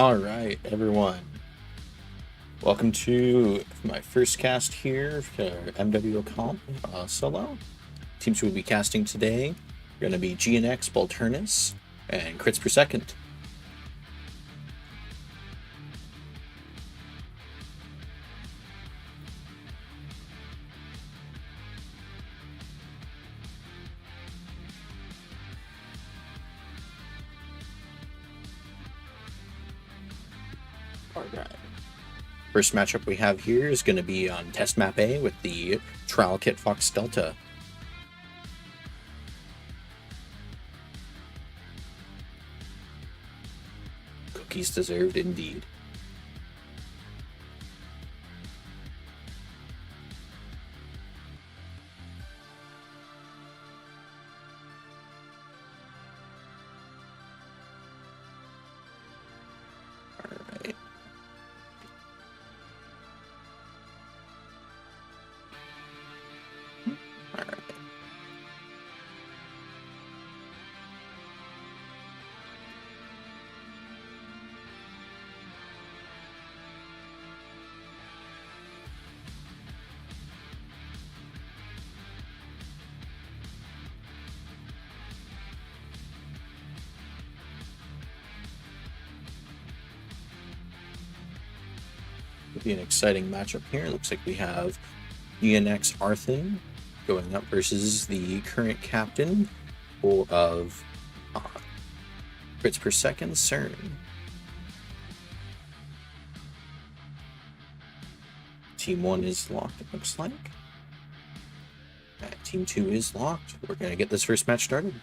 All right, everyone. Welcome to my first cast here for MWO Comp solo. Teams we'll be casting today are going to be G-NX Balternis and Cr1ts Per Second. All right. First matchup we have here is going to be on Test Map A with the Trial Kit Fox Delta. Cookies deserved indeed. Alright. Alright. It'll be an exciting matchup here. Looks like we have G-NX Arthen going up versus the current captain of Cr1ts Per Second, CERN. Team 1 is locked, it looks like. Team 2 is locked. We're going to get this first match started.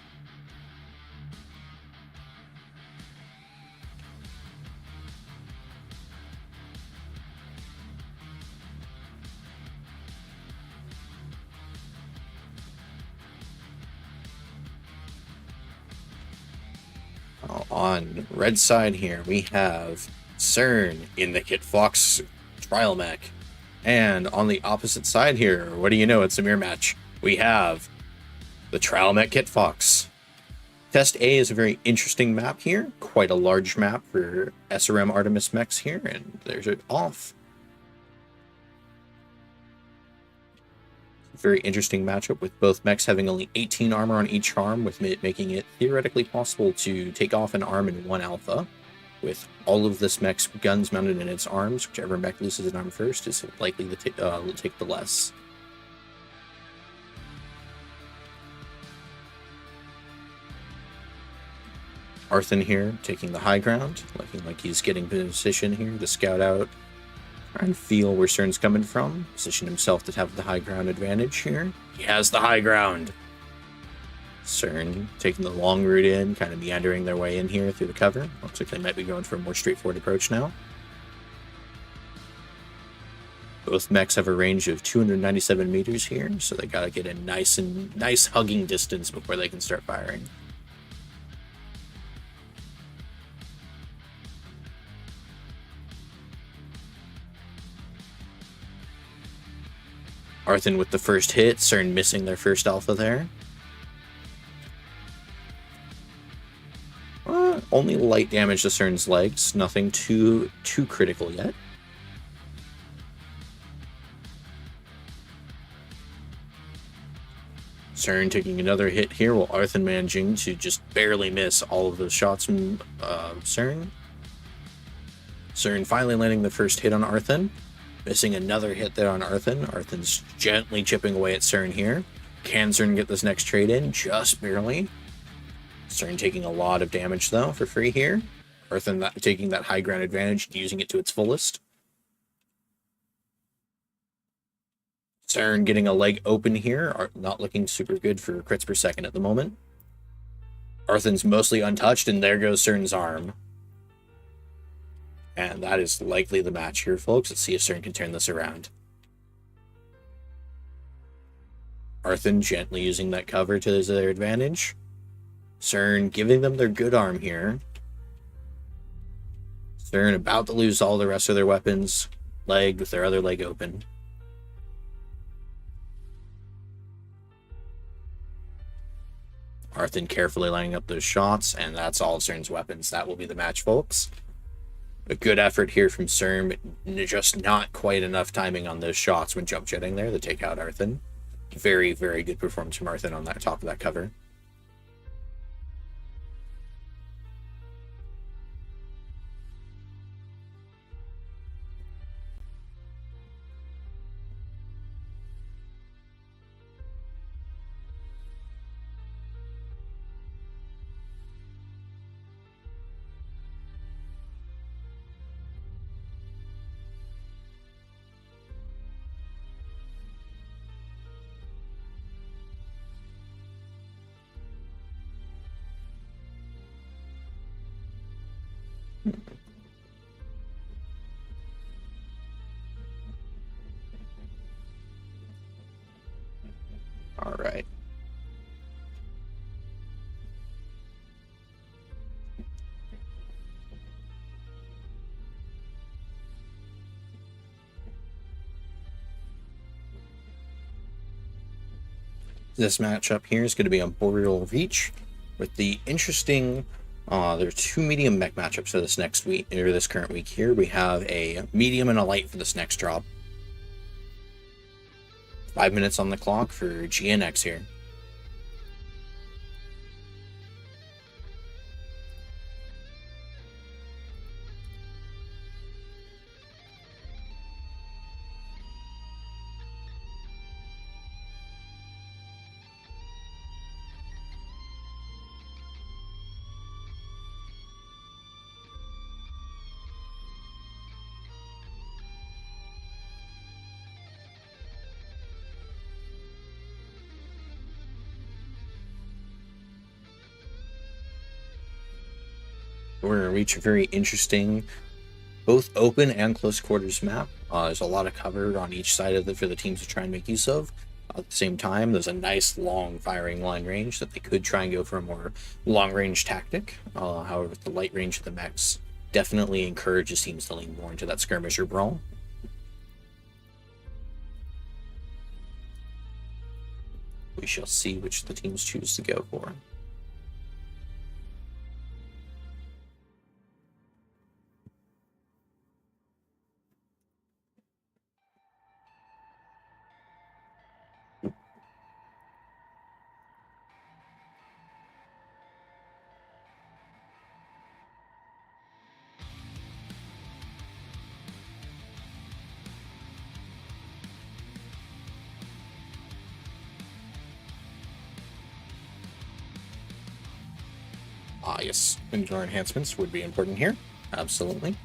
On red side here, we have CERN in the Kit Fox Trial Mech. And on the opposite side here, what do you know, it's a mirror match. We have the Trial Mech Kit Fox. Test A is a very interesting map here. Quite a large map for SRM Artemis mechs here, and there's it off. Very interesting matchup with both mechs having only 18 armor on each arm, with it making it theoretically possible to take off an arm in one alpha. With all of this mech's guns mounted in its arms, whichever mech loses an arm first is likely to take the less. Arthen here taking the high ground, looking like he's getting position here to scout out and feel where CERN's coming from. Position himself to have the high ground advantage here. He has the high ground. CERN taking the long route in, kind of meandering their way in here through the cover. Looks like they might be going for a more straightforward approach now. Both mechs have a range of 297 meters here, so they gotta get a nice hugging distance before they can start firing. Arthen with the first hit, CERN missing their first alpha there. Only light damage to CERN's legs, nothing too critical yet. CERN taking another hit here, while Arthen managing to just barely miss all of those shots from CERN. CERN finally landing the first hit on Arthen. Missing another hit there on Arthen. Arthen's gently chipping away at CERN here. Can CERN get this next trade in? Just barely. CERN taking a lot of damage, though, for free here. Arthen taking that high ground advantage, using it to its fullest. CERN getting a leg open here. Not looking super good for Cr1ts Per Second at the moment. Arthen's mostly untouched, and there goes CERN's arm. And that is likely the match here, folks. Let's see if CERN can turn this around. Arthen gently using that cover to their advantage. CERN giving them their good arm here. CERN about to lose all the rest of their weapons. Leg with their other leg open. Arthen carefully lining up those shots, and that's all of CERN's weapons. That will be the match, folks. A good effort here from CERN, but just not quite enough timing on those shots when jump jetting there to take out Arthen. Very, very good performance from Arthen on that top of that cover. All right. This matchup here is going to be on Boreal Reach with the interesting. There are two medium mech matchups for this next week, or this current week here. We have a medium and a light for this next drop. 5 minutes on the clock for G-NX here. We're going to reach a very interesting, both open and close quarters map. There's a lot of cover on each side of it for the teams to try and make use of. At the same time, there's a nice long firing line range that they could try and go for a more long range tactic. However, with the light range of the mechs, definitely encourages teams to lean more into that skirmisher brawl. We shall see which the teams choose to go for. Yes, indoor enhancements would be important here. Absolutely.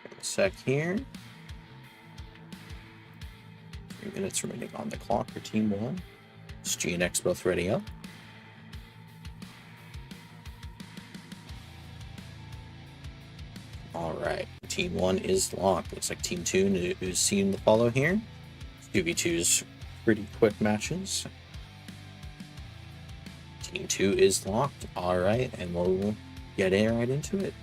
A sec here. 3 minutes remaining on the clock for Team 1. It's G-NX both ready up. Alright, Team 1 is locked. Looks like Team 2 is seen the follow here. 2v2's pretty quick matches. Team 2 is locked. Alright, and we'll get right into it.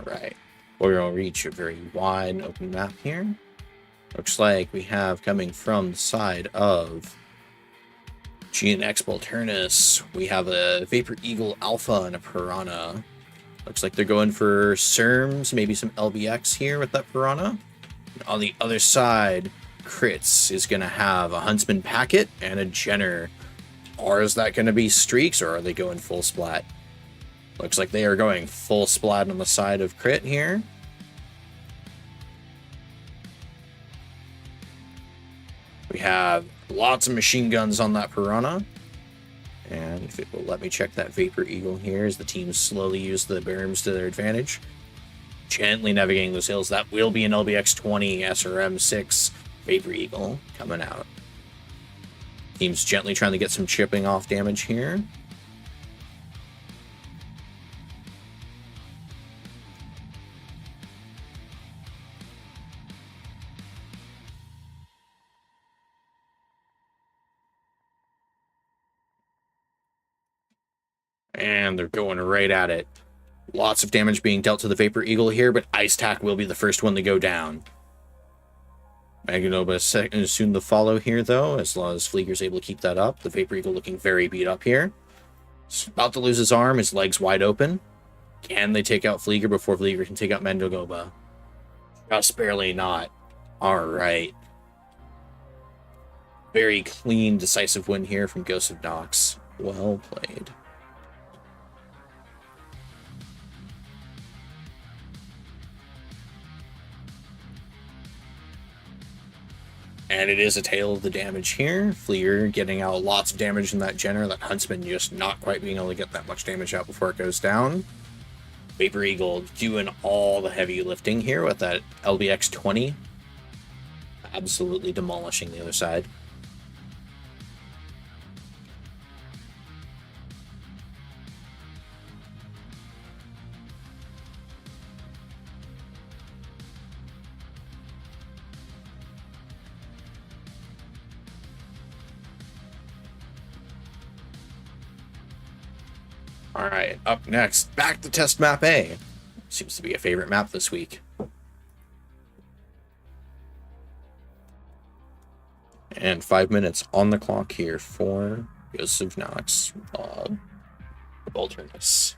Alright, we'll reach a very wide open map here. Looks like we have coming from the side of G-NX Balternis, we have a Vapor Eagle Alpha and a Piranha. Looks like they're going for Serms, maybe some LBX here with that Piranha. And on the other side, Cr1ts is going to have a Huntsman Packet and a Jenner. Or is that going to be Streaks, or are they going full splat? Looks like they are going full splat on the side of Crit here. We have lots of machine guns on that Piranha. And if it will let me check that Vapor Eagle here as the teams slowly use the berms to their advantage. Gently navigating those hills. That will be an LBX-20 SRM-6 Vapor Eagle coming out. Teams gently trying to get some chipping off damage here. And they're going right at it. Lots of damage being dealt to the Vapor Eagle here, but Ice Tack will be the first one to go down. Magnanova is soon to follow here, though, as long as Flieger's able to keep that up. The Vapor Eagle looking very beat up here. He's about to lose his arm, his legs wide open. Can they take out Flieger before Flieger can take out Magnanova? Just barely not. Alright. Very clean, decisive win here from Ghost of Nox. Well played. And it is a tale of the damage here. Flieger getting out lots of damage in that Jenner. That Huntsman just not quite being able to get that much damage out before it goes down. Vapor Eagle doing all the heavy lifting here with that LBX 20. Absolutely demolishing the other side. Alright, up next, back to Test Map A. Seems to be a favorite map this week. And 5 minutes on the clock here for Ghost of Nox Balternis.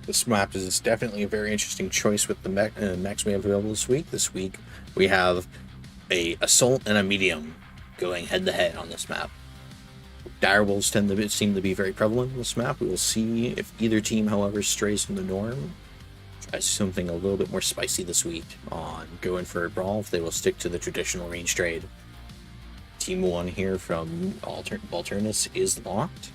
This map is definitely a very interesting choice with the mechs we have available this week. This week we have a Assault and a Medium going head-to-head on this map. Direwolves seem to be very prevalent in this map. We will see if either team, however, strays from the norm. Tries something a little bit more spicy this week on going for a brawl, if they will stick to the traditional range trade. Team 1 here from Balternis is locked.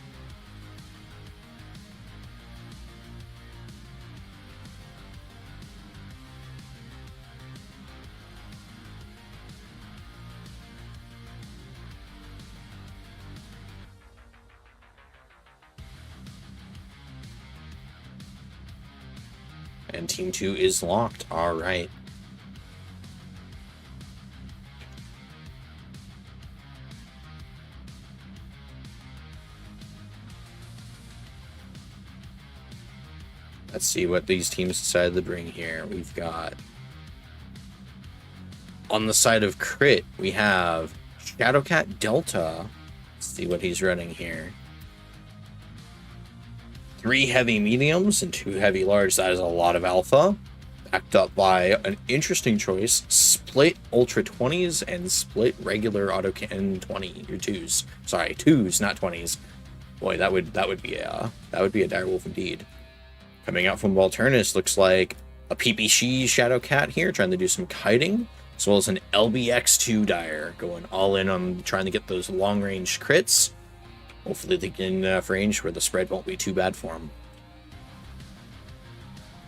And Team 2 is locked. All right. Let's see what these teams decided to bring here. We've got... On the side of Crit, we have Shadowcat Delta. Let's see what he's running here. 3 heavy mediums and 2 heavy large. That is a lot of alpha. Backed up by an interesting choice. Split Ultra 20s and split regular Auto Cannon 20 or 2s. Sorry, 2s, not 20s. Boy, that would be a direwolf indeed. Coming out from Balternis looks like a PPC Shadowcat here, trying to do some kiting, as well as an LBX2 Dire, going all in on trying to get those long-range crits. Hopefully they get enough range where the spread won't be too bad for them.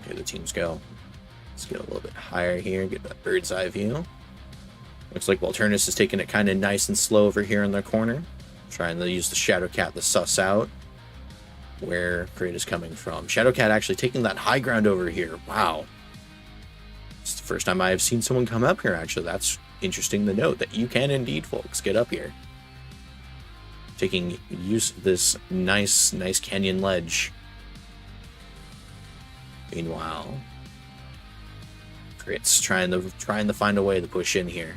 Here the teams go. Let's get a little bit higher here, get that bird's eye view. Looks like Balternis is taking it kind of nice and slow over here in their corner. Trying to use the Shadowcat to suss out where Crit is coming from. Shadowcat actually taking that high ground over here. Wow. It's the first time I have seen someone come up here, actually. That's interesting to note, that you can indeed, folks, get up here. Taking use of this nice canyon ledge. Meanwhile, Crit's trying to find a way to push in here.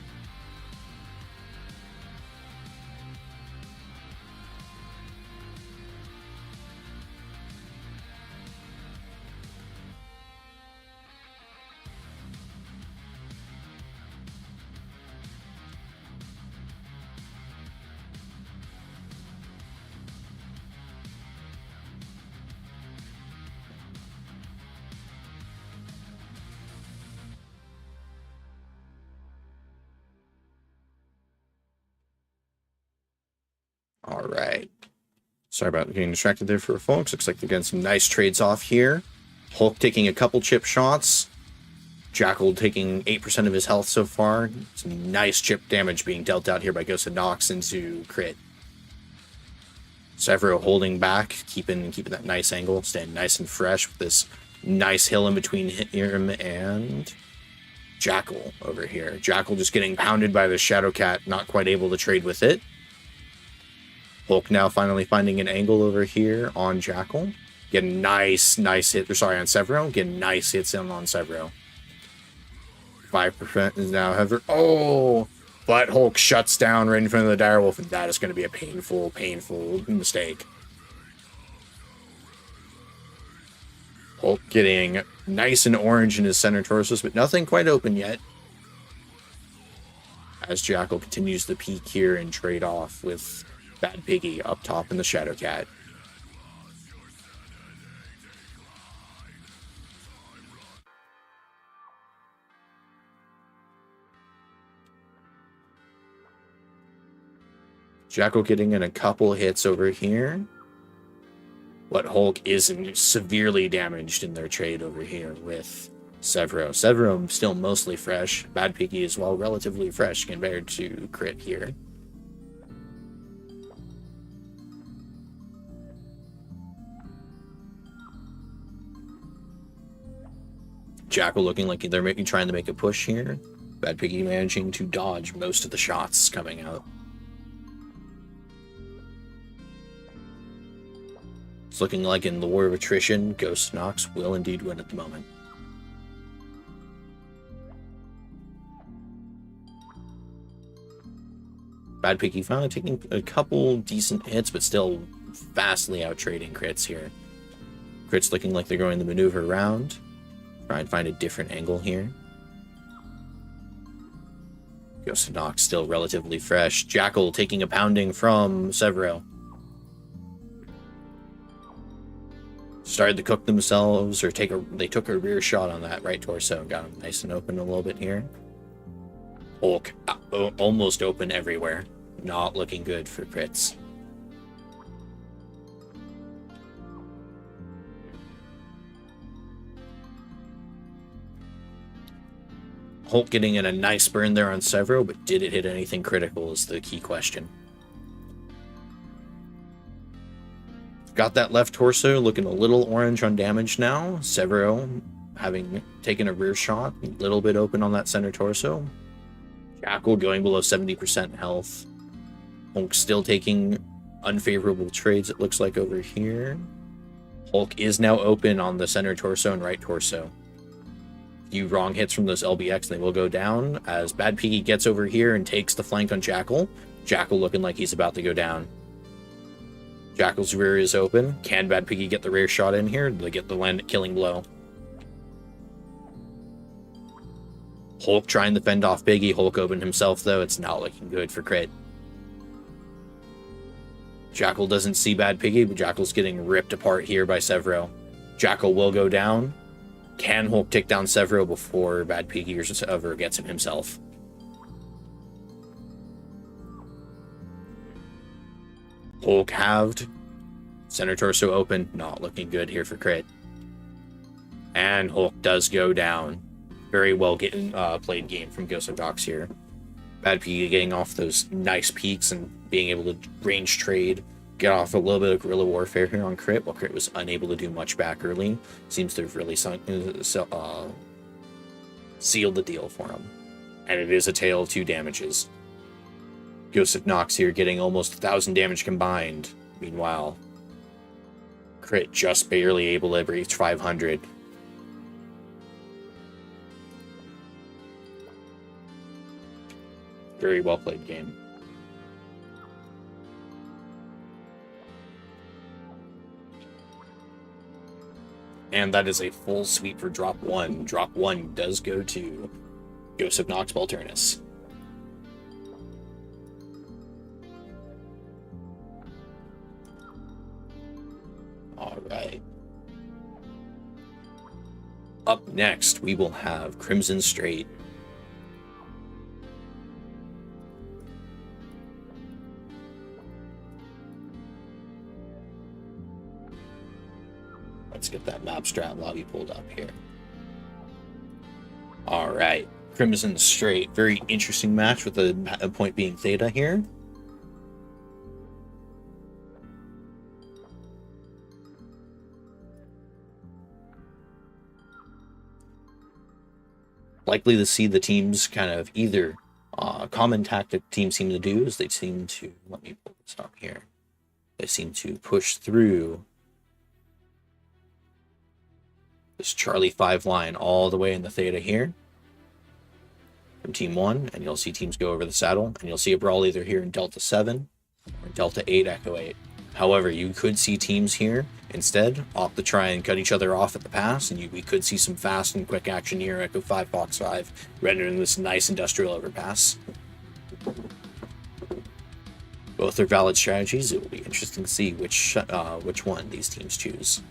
All right. Sorry about getting distracted there for folks. Looks like they're getting some nice trades off here. Hulk taking a couple chip shots. Jackal taking 8% of his health so far. Some nice chip damage being dealt out here by Ghost of Nox into crit. Severo holding back, keeping that nice angle, staying nice and fresh with this nice hill in between him and Jackal over here. Jackal just getting pounded by the Shadow Cat, not quite able to trade with it. Hulk now finally finding an angle over here on Jackal. Getting nice hit, on Severo. Getting nice hits in on Severo. 5% is now Heather. Oh! But Hulk shuts down right in front of the Direwolf, and that is going to be a painful mistake. Hulk getting nice and orange in his center torsos, but nothing quite open yet. As Jackal continues to peek here and trade off with Bad Piggy up top in the Shadow Cat. Jackal getting in a couple hits over here. But Hulk is severely damaged in their trade over here with Severo. Severo still mostly fresh. Bad Piggy as well, relatively fresh compared to crit here. Jackal looking like they're trying to make a push here. Bad Piggy managing to dodge most of the shots coming out. It's looking like in the War of Attrition, Ghost Nox will indeed win at the moment. Bad Piggy finally taking a couple decent hits, but still vastly out-trading crits here. Crits looking like they're going to maneuver around. Try and find a different angle here. Ghost Nox still relatively fresh. Jackal taking a pounding from Severo. Started to cook themselves, or they took a rear shot on that right torso and got him nice and open a little bit here. Hulk almost open everywhere. Not looking good for crits. Hulk getting in a nice burn there on Severo, but did it hit anything critical is the key question. Got that left torso looking a little orange on damage now. Severo having taken a rear shot, a little bit open on that center torso. Jackal going below 70% health. Hulk still taking unfavorable trades, it looks like, over here. Hulk is now open on the center torso and right torso. A few wrong hits from those LBX, they will go down as Bad Piggy gets over here and takes the flank on Jackal. Jackal looking like he's about to go down. Jackal's rear is open. Can Bad Piggy get the rear shot in here? They get the killing blow. Hulk trying to fend off Piggy. Hulk open himself, though. It's not looking good for crit. Jackal doesn't see Bad Piggy, but Jackal's getting ripped apart here by Severo. Jackal will go down. Can Hulk take down Severo before Bad Piggy or Severo gets him himself? Hulk halved. Center torso open. Not looking good here for crit. And Hulk does go down. Very well played game from Ghost of Nox here. Bad Piggy getting off those nice peaks and being able to range trade. Get off a little bit of guerrilla warfare here on crit, while crit was unable to do much back early. Seems to have really sealed the deal for him. And it is a tale of two damages. Ghost of Nox here getting almost 1,000 damage combined. Meanwhile, crit just barely able to reach 500. Very well played game. And that is a full sweep for drop 1. Drop 1 does go to G-NX Balternis. Alright. Up next, we will have Crimson Strait. Let's get that map strat lobby pulled up here. right. Crimson straight. Very interesting match with a point being Theta here. Likely to see the teams kind of either common tactic teams seem to do is they seem to, let me pull this up here. They seem to push through this Charlie 5 line all the way in the Theta here from Team 1, and you'll see teams go over the saddle, and you'll see a brawl either here in Delta 7 or Delta 8, Echo 8. However, you could see teams here instead opt to try and cut each other off at the pass, and we could see some fast and quick action here, Echo 5, Fox 5, rendering this nice industrial overpass. Both are valid strategies. It will be interesting to see which one these teams choose.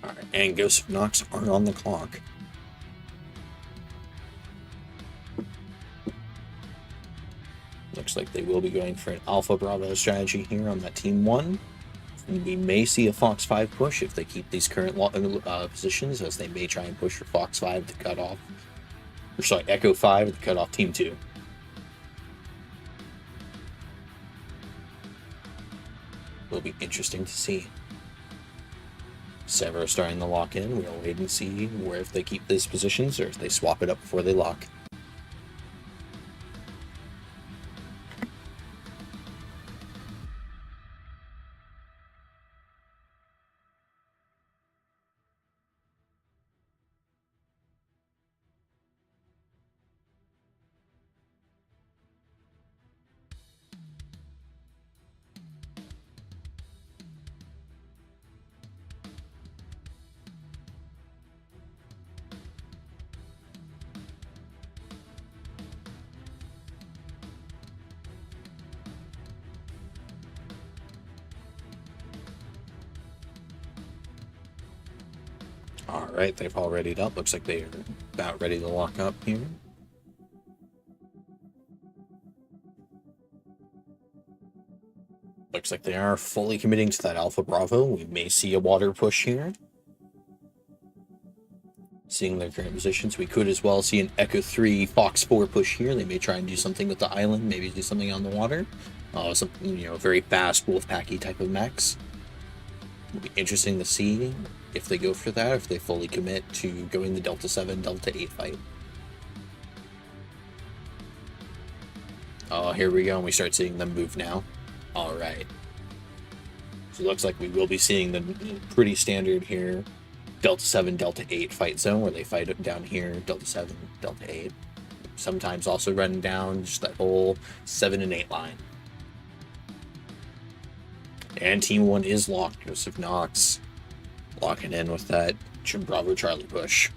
Alright, and Ghost of Nox are on the clock. Looks like they will be going for an Alpha Bravo strategy here on that Team 1. And we may see a Fox 5 push if they keep these current positions, as they may try and push for Fox 5 to cut off, or sorry, Echo 5 to cut off Team 2. Will be interesting to see. Severo starting to lock in. We'll wait and see where if they keep these positions or if they swap it up before they lock. Alright, they've all readied up. Looks like they're about ready to lock up here. Looks like they are fully committing to that Alpha Bravo. We may see a water push here. Seeing their current positions, we could as well see an Echo 3 Fox 4 push here. They may try and do something with the island, maybe do something on the water. Something, very fast Wolfpacky type of mechs. It'll be interesting to see if they go for that, if they fully commit to going the Delta 7, Delta 8 fight. Oh, here we go, and we start seeing them move now. Alright. So it looks like we will be seeing the pretty standard here, Delta 7, Delta 8 fight zone, where they fight down here, Delta 7, Delta 8. Sometimes also run down just that whole 7 and 8 line. And Team 1 is locked. Ghost of Nox locking in with that Bravo Charlie push.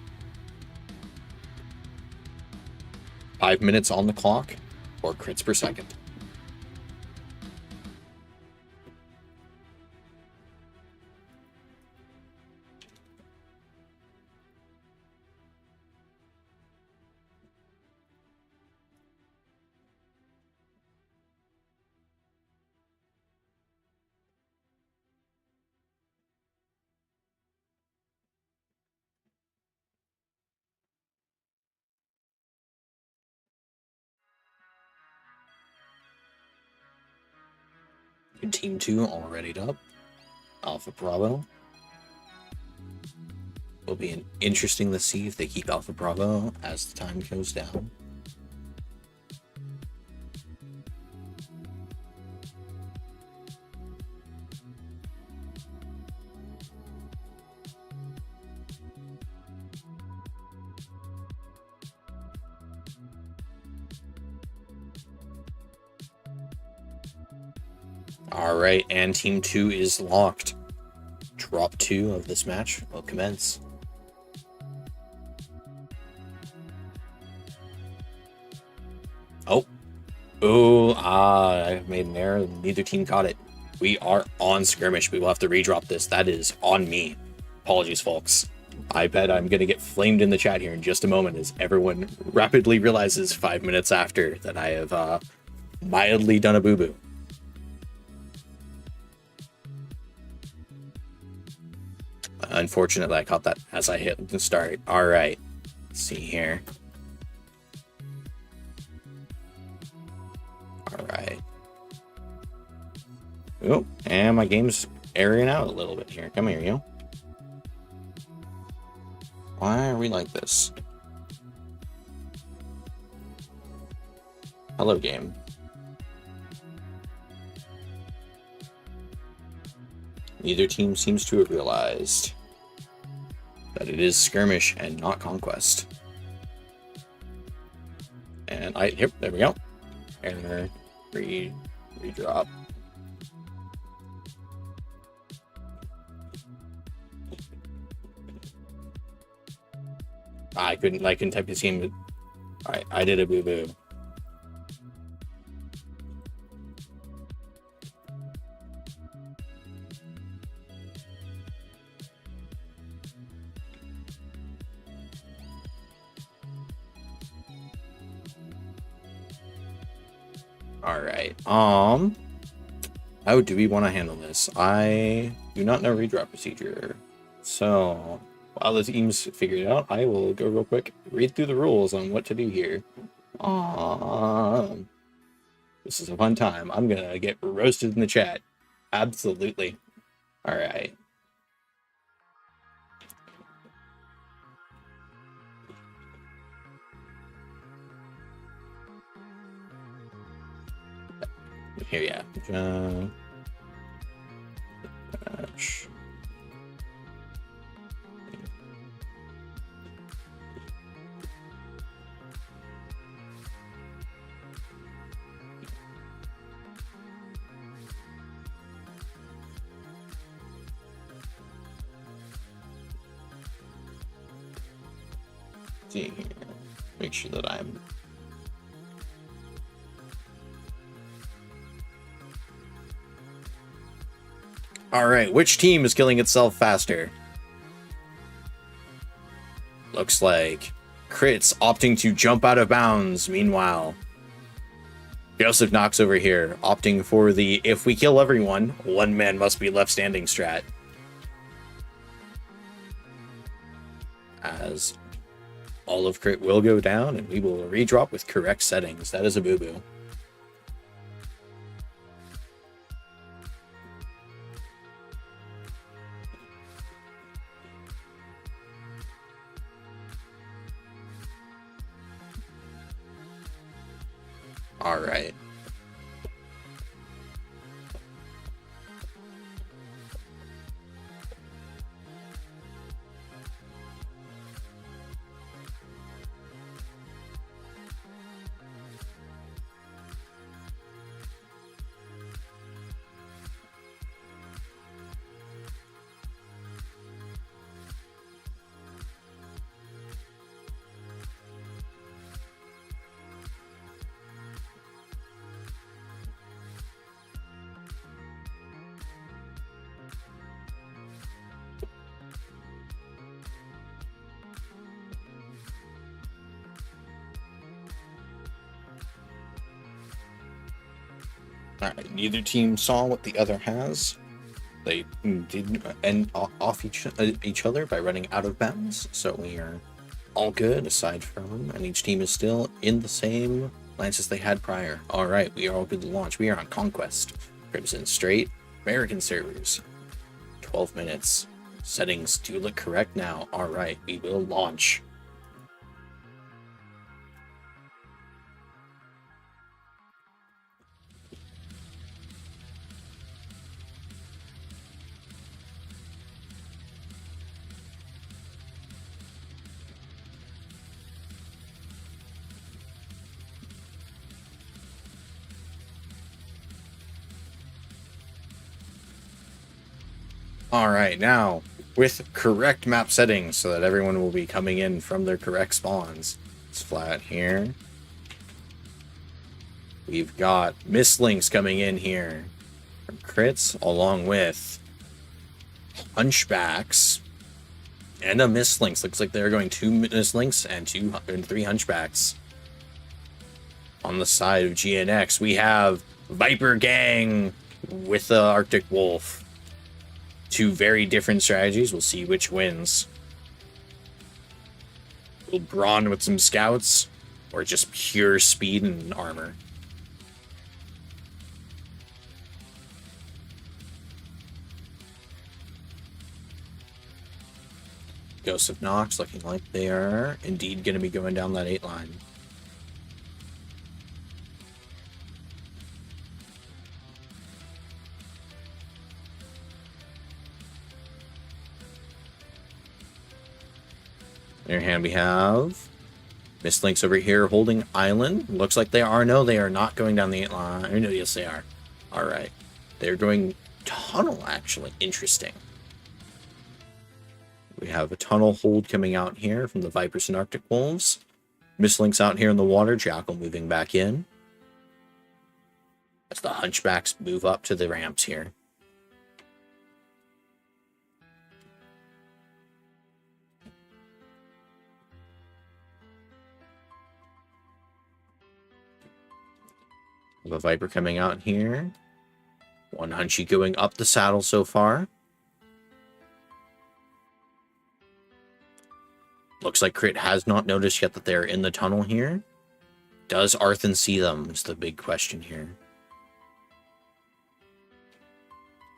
5 minutes on the clock, or crits per second. Team 2 all readied up. Alpha Bravo. Will be interesting to see if they keep Alpha Bravo as the time goes down. Alright, and Team 2 is locked. Drop 2 of this match will commence. I made an error. Neither team caught it. We are on skirmish. We will have to redrop this. That is on me. Apologies, folks. I bet I'm going to get flamed in the chat here in just a moment as everyone rapidly realizes 5 minutes after that I have mildly done a boo-boo. Unfortunately, I caught that as I hit the start. All right, let's see here. All right. Oh, and my game's airing out a little bit here. Come here, you. Why are we like this? Hello, game. Neither team seems to have realized that it is skirmish and not conquest. And yep, there we go. Error, redrop. I couldn't type his game. Alright, I did a boo-boo. Alright, how do we want to handle this? I do not know redrop procedure. So, while the teams figure it out, I will go real quick, read through the rules on what to do here. This is a fun time. I'm gonna get roasted in the chat. Absolutely. Alright. Here, yeah. See here. Make sure that I'm Alright, which team is killing itself faster? Looks like Cr1ts opting to jump out of bounds. Meanwhile, Joseph Knox over here opting for the if we kill everyone, one man must be left standing strat. As all of Crit will go down and we will redrop with correct settings. That is a boo-boo. All right. Alright, neither team saw what the other has. They did end off each other by running out of bounds, so we are all good aside from, and each team is still in the same lances they had prior. Alright, we are all good to launch. We are on Conquest. Crimson Straight, American servers. 12 minutes. Settings do look correct now. Alright, we will launch. Alright, now, with correct map settings so that everyone will be coming in from their correct spawns. It's flat here. We've got Mistlinks coming in here from Cr1ts, along with Hunchbacks And a Mislinks. Looks like they're going 2 Mislinks and 3 Hunchbacks. On the side of G-NX, we have Viper Gang with the Arctic Wolf. 2 very different strategies. We'll see which wins. Will Brawn with some scouts, or just pure speed and armor? Ghosts of Nox looking like they are indeed going to be going down that 8 line. On the other hand, we have Mislinks over here holding Island. Looks like they are. No, they are not going down the 8 line. No, yes, they are. All right. They're going tunnel, actually. Interesting. We have a tunnel hold coming out here from the Vipers and Arctic Wolves. Mislinks out here in the water. Jackal moving back in. As the Hunchbacks move up to the ramps here. We have a Viper coming out here. 1 Hunchy going up the saddle so far. Looks like Crit has not noticed yet that they're in the tunnel here. Does Arthun see them is the big question here.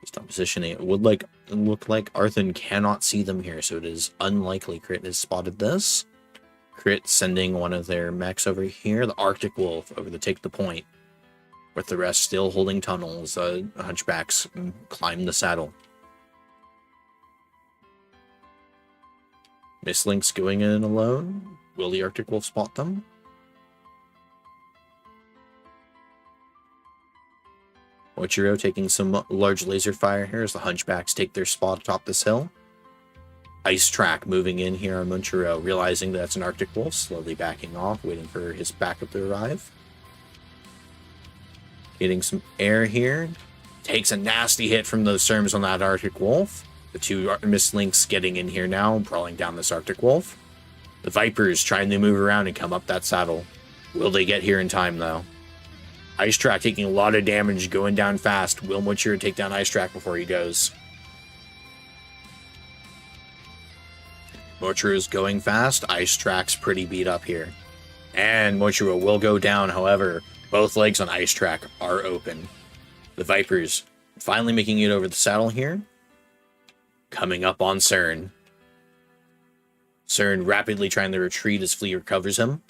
Based on positioning, it would look like Arthun cannot see them here, so it is unlikely Crit has spotted this. Crit sending one of their mechs over here, the Arctic Wolf, over to take the point. With the rest still holding tunnels, Hunchbacks climb the saddle. Mislinks going in alone. Will the Arctic Wolf spot them? Mochiro taking some large laser fire here as the Hunchbacks take their spot atop this hill. Ice Track moving in here on Mochiro, realizing that's an Arctic Wolf, slowly backing off, waiting for his backup to arrive. Getting some air here. Takes a nasty hit from those Serms on that Arctic Wolf. The 2 Mislinks getting in here now, crawling down this Arctic Wolf. The Vipers trying to move around and come up that saddle. Will they get here in time, though? Ice Track taking a lot of damage, going down fast. Will Mochiro take down Ice Track before he goes? Mochiro's going fast. Ice Track's pretty beat up here. And Mochiro will go down, however. Both legs on Ice Track are open. The Vipers finally making it over the saddle here. Coming up on Cr1ts. Cr1ts rapidly trying to retreat as Flea recovers him.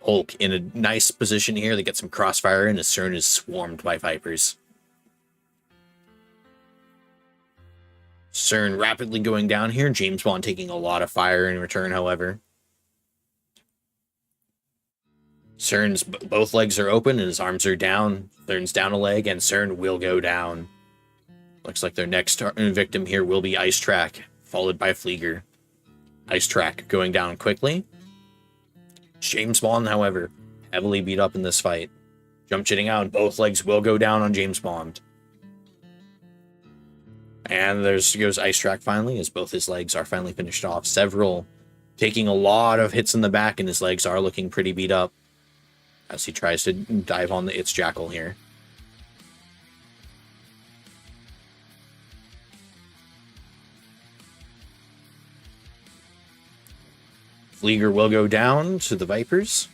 Hulk in a nice position here. They get some crossfire in as Cr1ts is swarmed by Vipers. Cr1ts rapidly going down here. James Bond taking a lot of fire in return, however. Cr1ts, both legs are open and his arms are down. Cr1ts down a leg and Cr1ts will go down. Looks like their next victim here will be Ice Track, followed by Flieger. Ice Track going down quickly. James Bond, however, heavily beat up in this fight. Jump jetting out, both legs will go down on James Bond. And there goes Ice Track finally, as both his legs are finally finished off. Several taking a lot of hits in the back, and his legs are looking pretty beat up as he tries to dive on the It's Jackal here. Flieger will go down to the Vipers,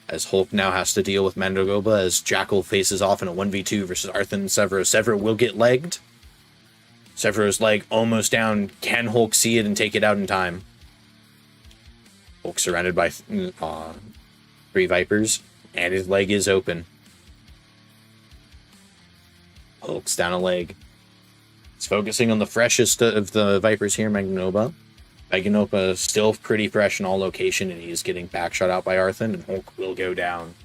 as Hulk now has to deal with Mandogoba as Jackal faces off in a 1v2 versus Arthun and Severo. Severo will get legged. Severo's leg almost down. Can Hulk see it and take it out in time? Hulk surrounded by 3 Vipers, and his leg is open. Hulk's down a leg. He's focusing on the freshest of the Vipers here, Magnoba. Magnoba is still pretty fresh in all location, and he's getting backshot out by Arthun, and Hulk will go down.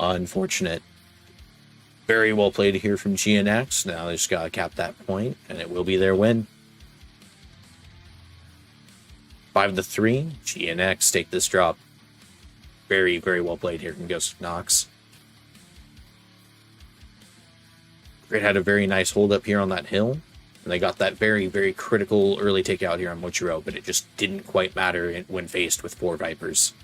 Unfortunate. Very well played here from G-NX. Now they just gotta cap that point, and it will be their win. 5-3. G-NX take this drop. Very, very well played here from Ghost of Nox. Grit had a very nice hold up here on that hill. And they got that very, very critical early takeout here on Mochiro, but it just didn't quite matter when faced with 4 Vipers.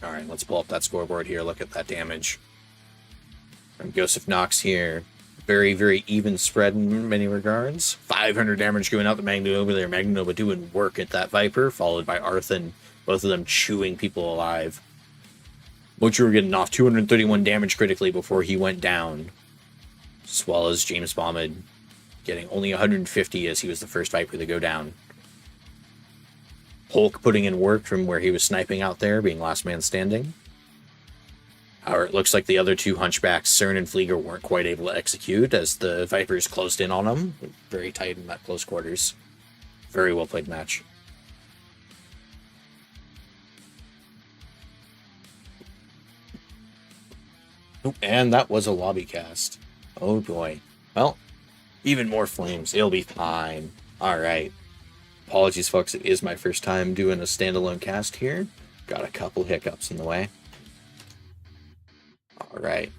Alright, let's pull up that scoreboard here, look at that damage. From Joseph Knox here. Very, very even spread in many regards. 500 damage going out to Magnanova there. Magnanova doing work at that Viper, followed by Arthen. Both of them chewing people alive. Mochiro getting off 231 damage critically before he went down. As well as James Bombad getting only 150 as he was the first Viper to go down. Hulk putting in work from where he was sniping out there, being last man standing. However, it looks like the other 2 Hunchbacks, Cern and Flieger, weren't quite able to execute as the Vipers closed in on them. Very tight in that close quarters. Very well played match. And that was a lobby cast. Oh boy. Well, even more flames. It'll be fine. Alright. Apologies, folks. It is my first time doing a standalone cast here. Got a couple hiccups in the way. Alright.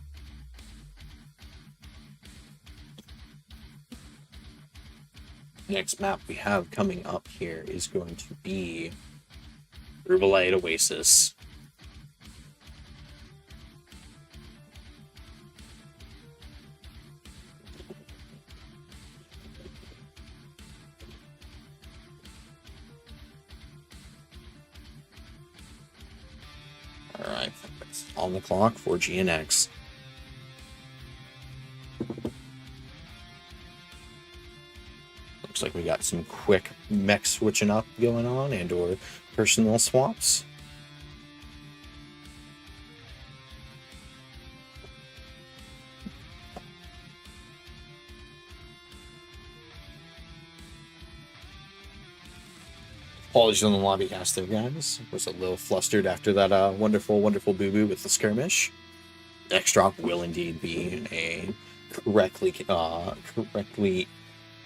Next map we have coming up here is going to be Rubelite Oasis. Alright, it's on the clock for G-NX. Looks like we got some quick mech switching up going on and or personnel swaps. Apologies on the lobby cast there, guys. Was a little flustered after that wonderful, wonderful boo-boo with the skirmish. Next drop will indeed be a correctly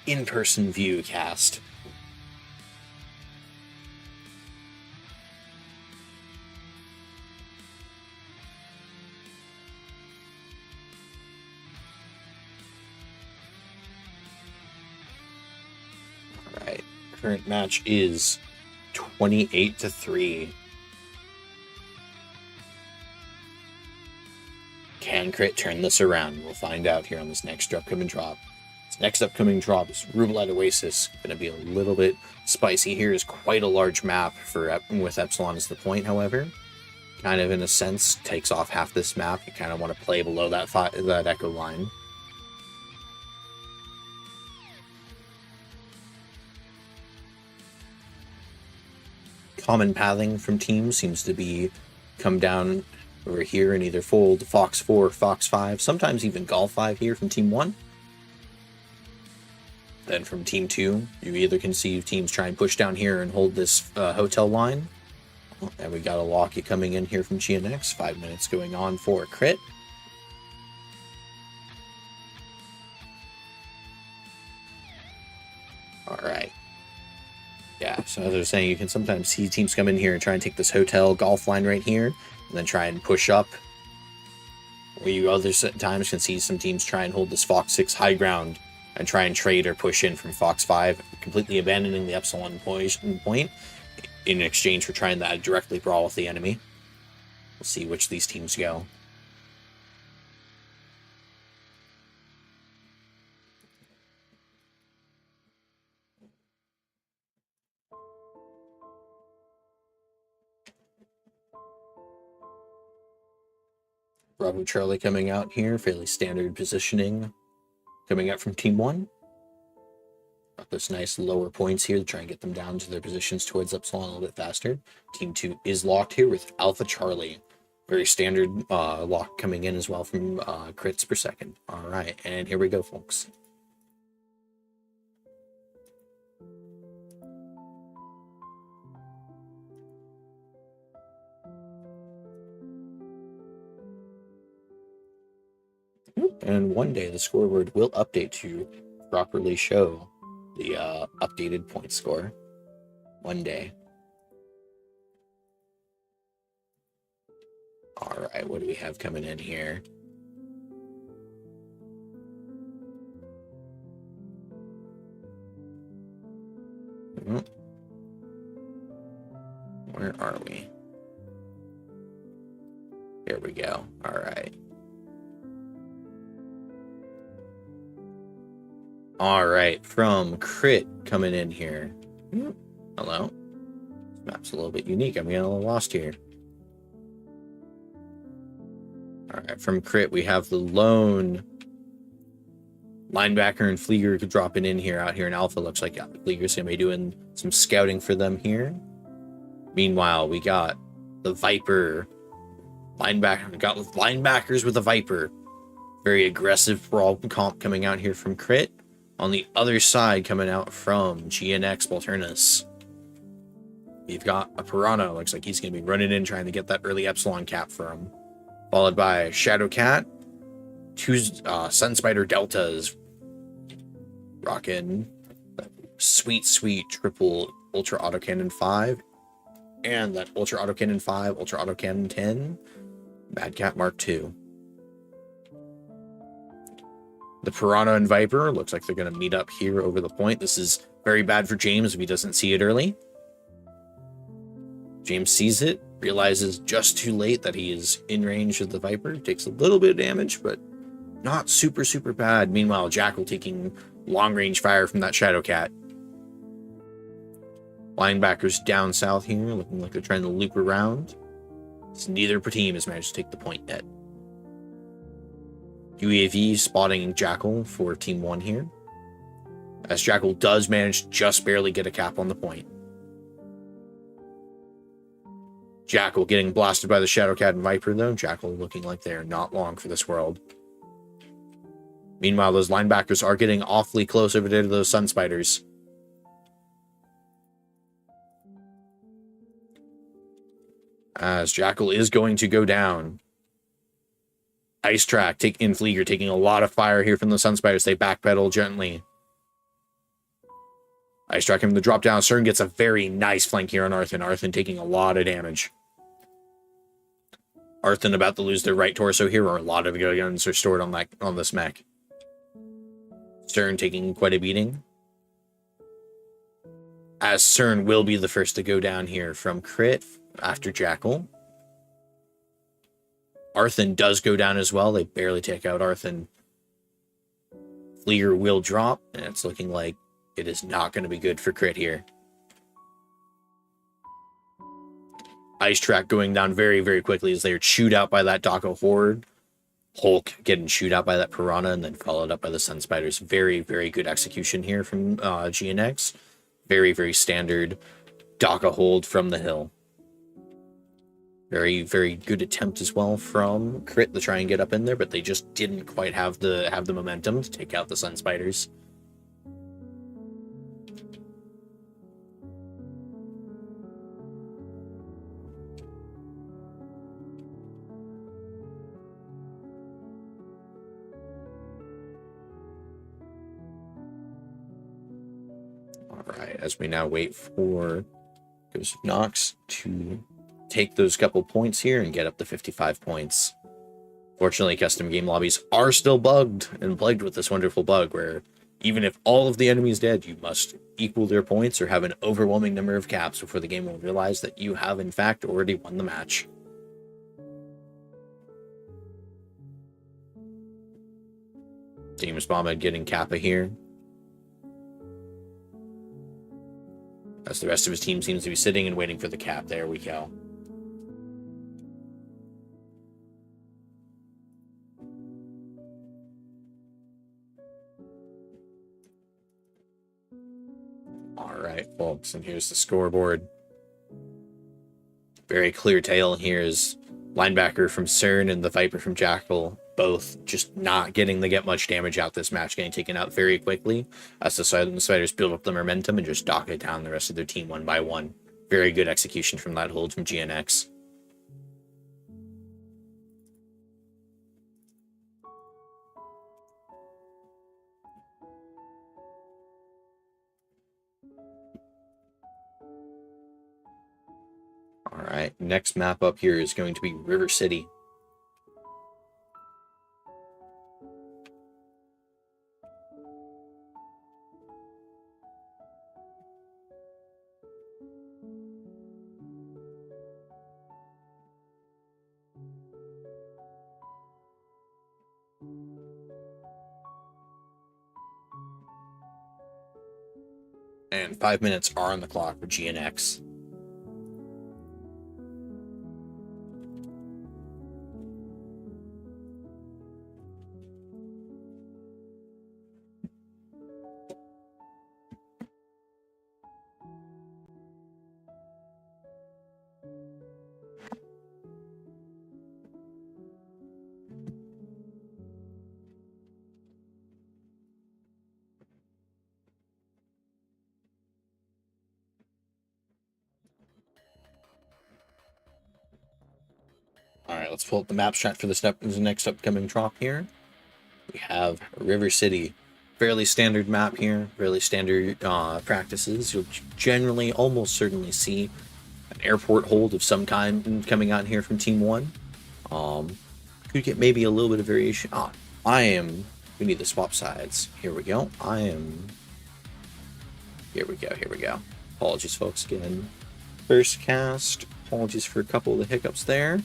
in-person view cast. Alright, current match is 28-3. Can Crit turn this around? We'll find out here on this next upcoming drop. This next upcoming drop is Rubelite Oasis. Going to be a little bit spicy here. Is quite a large map for with Epsilon as the point, however. Kind of, in a sense, takes off half this map. You kind of want to play below that echo line. Common pathing from teams seems to be come down over here and either fold Fox 4, Fox 5, sometimes even Golf 5 here from Team 1. Then from Team 2, you either can see teams try and push down here and hold this hotel line. And we got a Locky coming in here from G-NX, 5 minutes going on for Crit. Alright. Yeah, so as I was saying, you can sometimes see teams come in here and try and take this hotel golf line right here, and then try and push up. Or you other times can see some teams try and hold this Fox 6 high ground and try and trade or push in from Fox 5, completely abandoning the Epsilon point in exchange for trying to directly brawl with the enemy. We'll see which these teams go. Bravo Charlie coming out here, fairly standard positioning. Coming out from Team 1. Got those nice lower points here to try and get them down to their positions towards Epsilon a little bit faster. Team 2 is locked here with Alpha Charlie. Very standard lock coming in as well from Cr1ts Per Second. Alright, and here we go, folks. And one day the scoreboard will update to properly show the updated point score. One day. All right, what do we have coming in here? Where are we? Here we go. All right. All right, from Crit coming in here. Hello. This map's a little bit unique. I'm getting a little lost here. All right, from Crit, we have the lone linebacker and Flieger dropping in here out here in Alpha. Looks like Flieger's going to be doing some scouting for them here. Meanwhile, we got the Viper linebacker. We got linebackers with a Viper. Very aggressive brawl comp coming out here from Crit. On the other side, coming out from G-NX Balternis, we've got a Piranha. Looks like he's going to be running in trying to get that early Epsilon cap for him. Followed by Shadow Cat. Two Sun Spider Deltas. Rocking sweet, sweet triple Ultra Autocannon 5. And that Ultra Autocannon 5, Ultra Autocannon 10. Mad Cat Mark II. The Piranha and Viper looks like they're going to meet up here over the point. This is very bad for James if he doesn't see it early. James sees it, realizes just too late that he is in range of the Viper. Takes a little bit of damage, but not super, super bad. Meanwhile, Jackal taking long-range fire from that Shadow Cat. Linebackers down south here, looking like they're trying to loop around. So neither team has managed to take the point yet. UAV spotting Jackal for Team 1 here. As Jackal does manage to just barely get a cap on the point. Jackal getting blasted by the Shadow Cat and Viper, though. Jackal looking like they are not long for this world. Meanwhile, those linebackers are getting awfully close over there to those Sun Spiders. As Jackal is going to go down. Ice Track in Flieger taking a lot of fire here from the Sun Spiders. They backpedal gently. Ice Track having to drop down. CERN gets a very nice flank here on Arthen. Arthen taking a lot of damage. Arthen about to lose their right torso here, or a lot of guns are stored on this mech. CERN taking quite a beating. As CERN will be the first to go down here from Crit after Jackal. Arthen does go down as well. They barely take out Arthen. Flieger will drop, and it's looking like it is not going to be good for Crit here. Ice Track going down very, very quickly as they are chewed out by that Daka Horde. Hulk getting chewed out by that Piranha, and then followed up by the Sun Spiders. Very, very good execution here from G-NX. Very, very standard Daka hold from the hill. Very, very good attempt as well from Crit to try and get up in there, but they just didn't quite have the momentum to take out the Sun Spiders. All right, as we now wait for Ghost of Nox to take those couple points here and get up to 55 points. Fortunately, custom game lobbies are still bugged and plagued with this wonderful bug where even if all of the enemy is dead, you must equal their points or have an overwhelming number of caps before the game will realize that you have in fact already won the match. James Bombad getting Kappa here. As the rest of his team seems to be sitting and waiting for the cap. There we go. Alright, folks, and here's the scoreboard. Very clear tale here is linebacker from CERN and the Viper from Jackal both just not getting to get much damage out this match, getting taken out very quickly as the Spiders build up the momentum and just dock it down the rest of their team one by one. Very good execution from that hold from G-NX. All Alright, next map up here is going to be River City. And 5 minutes are on the clock for G-NX. Alright, let's pull up the map strat for the next upcoming drop here. We have River City. Fairly standard map here, fairly standard practices. You'll generally, almost certainly see an airport hold of some kind coming out here from Team 1. Could get maybe a little bit of variation. We need to swap sides. Here we go. Here we go. Apologies, folks, again. First cast. Apologies for a couple of the hiccups there.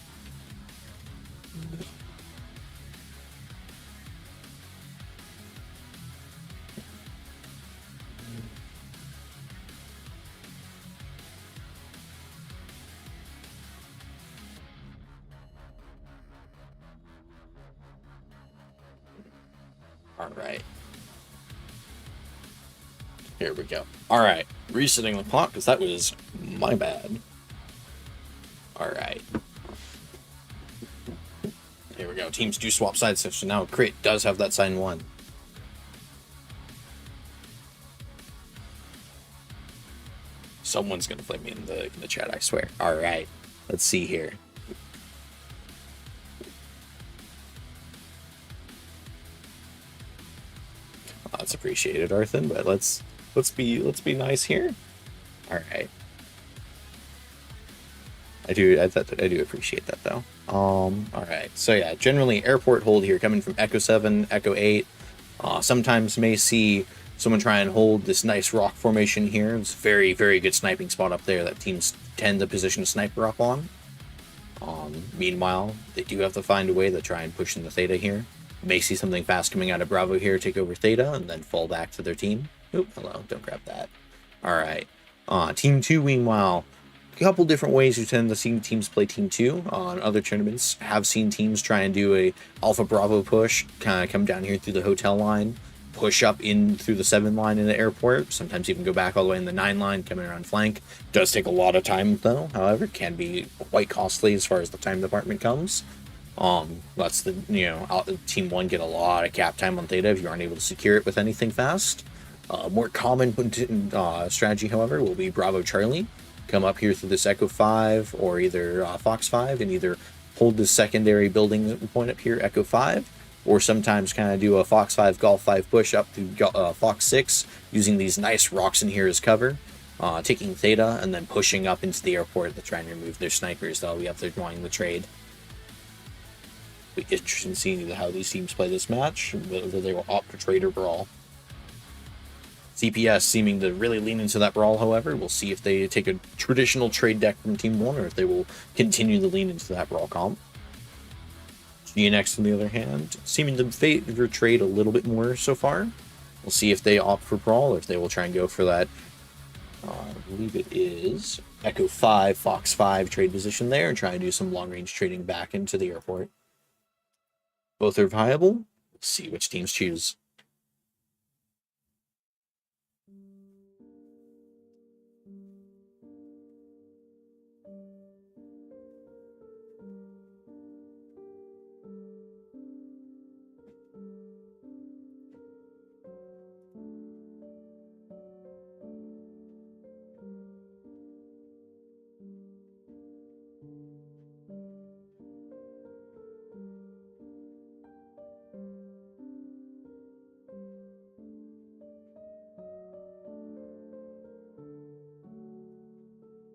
Alright. Here we go. Alright. Resetting the clock, because that was my bad. Alright. Here we go. Teams do swap sides, so now Crit does have that sign 1. Someone's gonna flame me in the chat, I swear. Alright. Let's see here. That's appreciated, Arthur, but let's be nice here. Alright. I do appreciate that though. Alright, so yeah, generally airport hold here coming from Echo 7, Echo 8. Sometimes may see someone try and hold this nice rock formation here. It's a very, very good sniping spot up there that teams tend to position a sniper up on. Meanwhile, they do have to find a way to try and push in the Theta here. May see something fast coming out of Bravo here, take over Theta, and then fall back to their team. Oop, hello, don't grab that. Alright. Team 2, meanwhile, a couple different ways you tend to see teams play Team 2 on other tournaments. Have seen teams try and do a Alpha Bravo push, kind of come down here through the hotel line, push up in through the 7 line in the airport, sometimes even go back all the way in the 9 line, coming around flank. Does take a lot of time though, however, can be quite costly as far as the time department comes. That's the, Team 1 get a lot of cap time on Theta if you aren't able to secure it with anything fast. More common strategy, however, will be Bravo Charlie. Come up here through this Echo 5 or either Fox 5 and either hold the secondary building point up here, Echo 5, or sometimes kind of do a Fox 5, Golf 5 push up through Fox 6 using these nice rocks in here as cover, taking Theta and then pushing up into the airport to try and remove their snipers that'll be up there drawing the trade. Be interesting seeing how these teams play this match, whether they will opt for trade or brawl. CPS seeming to really lean into that brawl, however. We'll see if they take a traditional trade deck from Team 1 or if they will continue to lean into that brawl comp. G-NX, on the other hand, seeming to favor trade a little bit more so far. We'll see if they opt for brawl or if they will try and go for that, I believe it is Echo 5, Fox 5 trade position there and try and do some long-range trading back into the airport. Both are viable. We'll see which teams choose.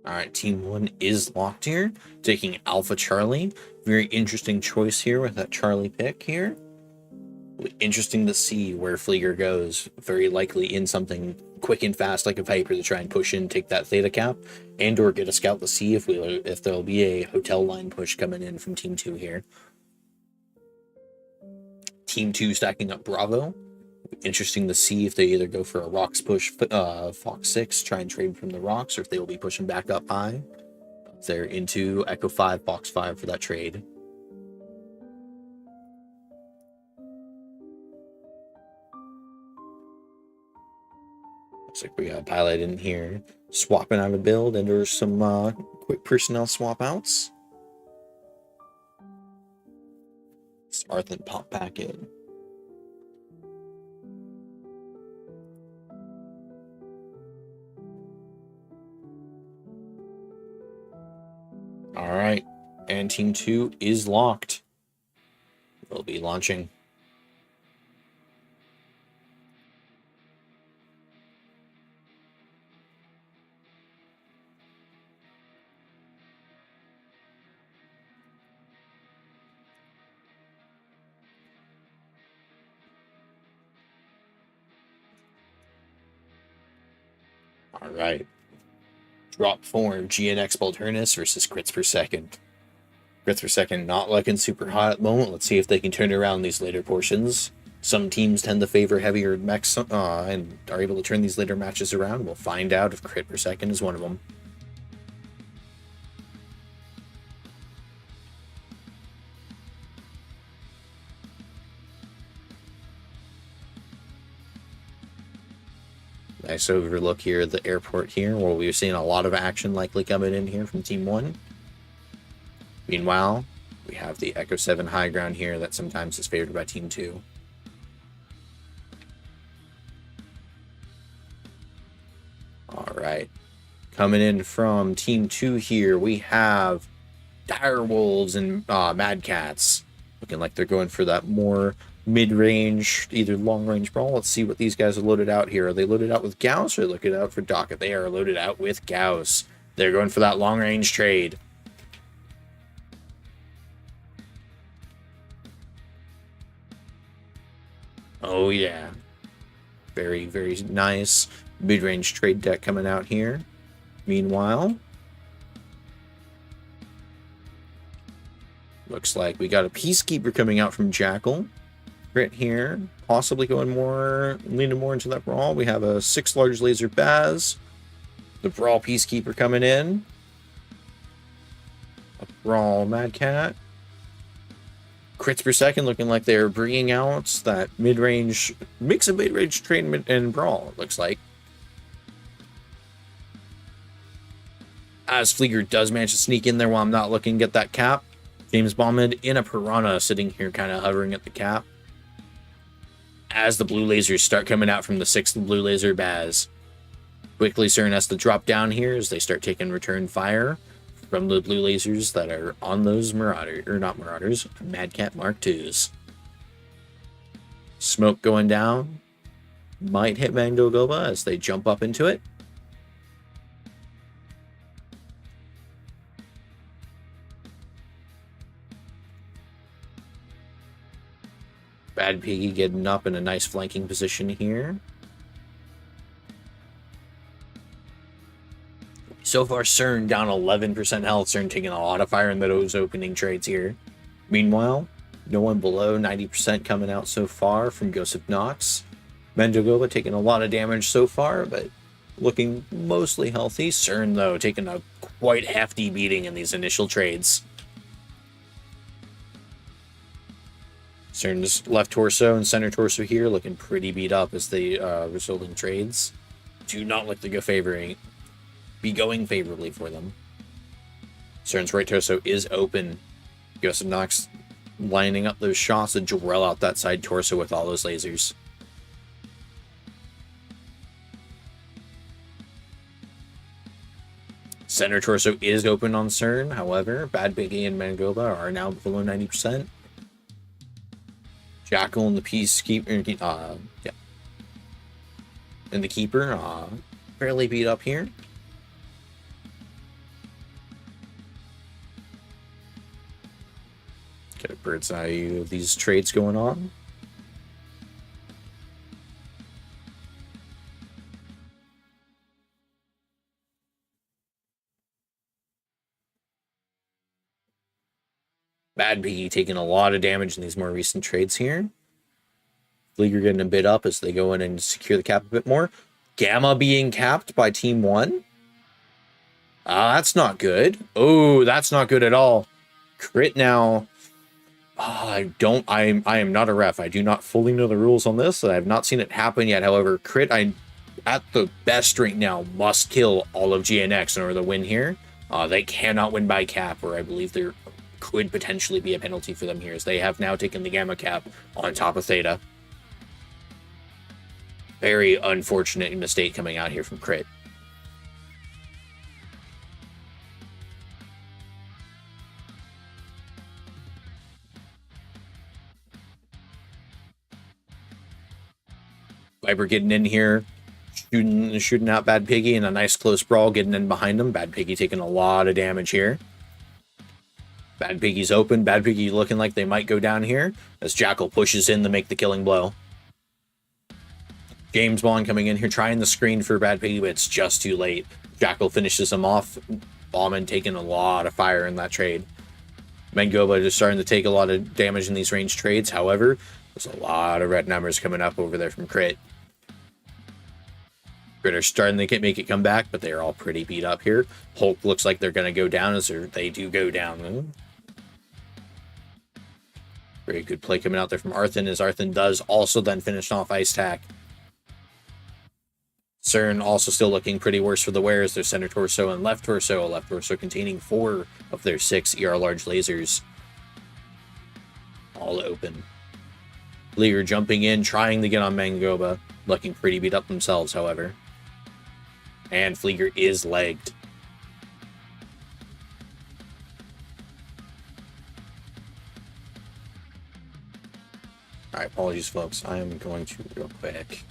Alright, Team 1 is locked here, taking Alpha Charlie. Very interesting choice here with that Charlie pick here. Interesting to see where Flieger goes. Very likely in something quick and fast like a Viper to try and push in, take that Theta cap, and or get a scout to see if there'll be a hotel line push coming in from Team 2 here. Team 2 stacking up Bravo. Interesting to see if they either go for a rocks push, Fox 6, try and trade from the rocks, or if they will be pushing back up high. They're into Echo 5, Fox 5 for that trade. Looks like we got a pilot in here swapping out a build, and there's some quick personnel swap outs. Arthent pop back in. All right, and Team 2 is locked. They'll be launching. All right. Drop form, G-NX Balternis versus Cr1ts Per Second. Cr1ts Per Second not looking super hot at the moment. Let's see if they can turn around these later portions. Some teams tend to favor heavier mechs and are able to turn these later matches around. We'll find out if Cr1ts Per Second is one of them. Nice overlook here at the airport here, where we're seeing a lot of action likely coming in here from Team 1. Meanwhile, we have the Echo 7 high ground here that sometimes is favored by Team 2. Alright. Coming in from Team 2 here, we have Dire Wolves and Mad Cats. Looking like they're going for that more mid-range, either long-range brawl. Let's see what these guys are loaded out here. Are they loaded out with Gauss or looking out for Docket? They are loaded out with Gauss. They're going for that long-range trade. Oh, yeah. Very, very nice mid-range trade deck coming out here. Meanwhile, looks like we got a Peacekeeper coming out from Jackal. Right here, possibly leaning more into that brawl. We have a 6 large laser Baz. The Brawl Peacekeeper coming in. A Brawl Mad Cat. Cr1ts Per Second looking like they're bringing out that mid-range, mix of mid-range trade and Brawl, it looks like. As Flieger does manage to sneak in there while I'm not looking, get that cap. James Bond in a Piranha sitting here kind of hovering at the cap. As the blue lasers start coming out from the 6th blue laser Baz. Quickly, Cr1 has to drop down here as they start taking return fire from the blue lasers that are on those Marauders, or not Marauders, Mad Cat Mark IIs. Smoke going down. Might hit Mango Goba as they jump up into it. Bad Piggy getting up in a nice flanking position here. So far, Cr1 down 11% health. Cr1 taking a lot of fire in those opening trades here. Meanwhile, no one below 90% coming out so far from Ghost of Nox. Mendogoba taking a lot of damage so far, but looking mostly healthy. Cr1, though, taking a quite hefty beating in these initial trades. Cr1's left torso and center torso here looking pretty beat up as the resulting trades do not look to be going favorably for them. Cr1's right torso is open. Ghost of Nox lining up those shots to drill out that side torso with all those lasers. Center torso is open on Cr1, however, Bad Piggy and Mangoba are now below 90%. Jackal and the Peacekeeper, yeah. And the Keeper, fairly beat up here. Get a bird's eye view of these trades going on. Bad Piggy taking a lot of damage in these more recent trades here. Fleeger getting a bit up as they go in and secure the cap a bit more. Gamma being capped by Team 1. That's not good. Oh, that's not good at all. Crit now. I am not a ref. I do not fully know the rules on this. I have not seen it happen yet. However, Crit, at the best right now, must kill all of G-NX in order to win here. They cannot win by cap, or I believe there could potentially be a penalty for them here, as they have now taken the Gamma cap on top of Theta. Very unfortunate mistake coming out here from Crit. Viper getting in here, shooting out Bad Piggy in a nice close brawl, getting in behind him. Bad Piggy taking a lot of damage here. Bad Piggy's open. Bad Piggy looking like they might go down here as Jackal pushes in to make the killing blow. James Bond coming in here, trying the screen for Bad Piggy, but it's just too late. Jackal finishes him off. Ballman taking a lot of fire in that trade. Mengoba just starting to take a lot of damage in these range trades. However, there's a lot of red numbers coming up over there from Crit. Crit are starting to make it come back, but they're all pretty beat up here. Hulk looks like they're going to go down as they do go down. Very good play coming out there from Arthen, as Arthen does also then finish off Ice Tack. CERN also still looking pretty worse for the wearers. Their center torso and left torso containing 4 of their 6 ER large lasers. All open. Fleeger jumping in, trying to get on Mengoba. Looking pretty beat up themselves, however. And Fleeger is legged. Alright, apologies folks. I am going to real quick.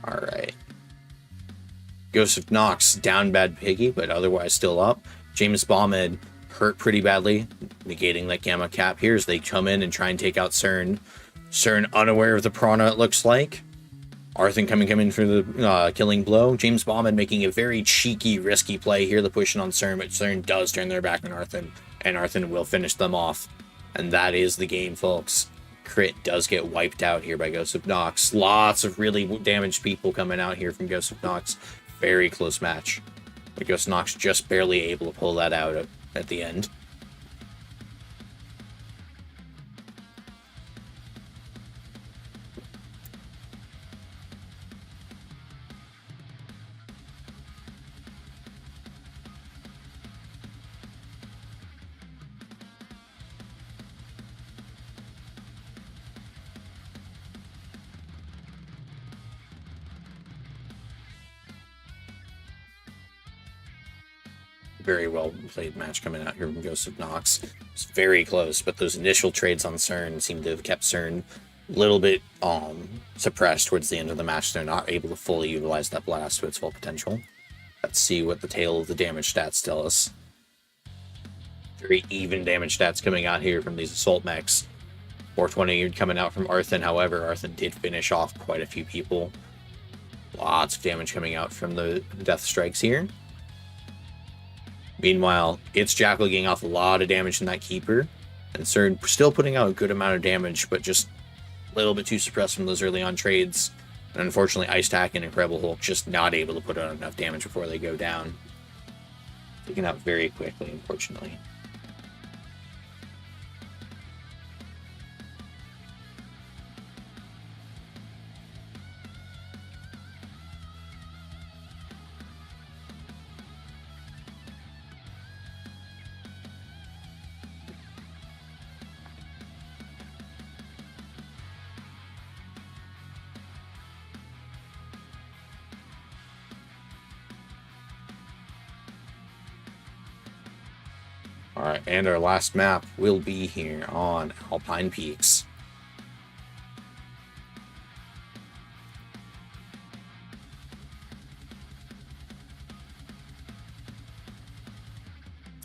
Alright. Ghost of Nox down Bad Piggy, but otherwise still up. James Ballman hurt pretty badly, negating that Gamma cap here as they come in and try and take out CERN. CERN unaware of the Prana, it looks like. Arthen coming in for the killing blow. James Ballman making a very cheeky, risky play here, the pushing on CERN, but CERN does turn their back on Arthen, and Arthen will finish them off. And that is the game, folks. Crit does get wiped out here by Ghost of Nox. Lots of really damaged people coming out here from Ghost of Nox. Very close match. But Ghost of Nox just barely able to pull that out at the end. Very well played match coming out here from Ghost of Nox. It's very close, but those initial trades on CERN seem to have kept CERN a little bit suppressed towards the end of the match. They're not able to fully utilize that blast to its full potential. Let's see what the tail of the damage stats tell us. Very even damage stats coming out here from these assault mechs. 420 coming out from Arthen. However, Arthen did finish off quite a few people. Lots of damage coming out from the death strikes here. Meanwhile, it's Jackal getting off a lot of damage in that Keeper, and CERN still putting out a good amount of damage, but just a little bit too suppressed from those early on trades. And unfortunately, Ice Tack and Incredible Hulk just not able to put out enough damage before they go down. Taken out very quickly, unfortunately. Alright, and our last map will be here on Alpine Peaks.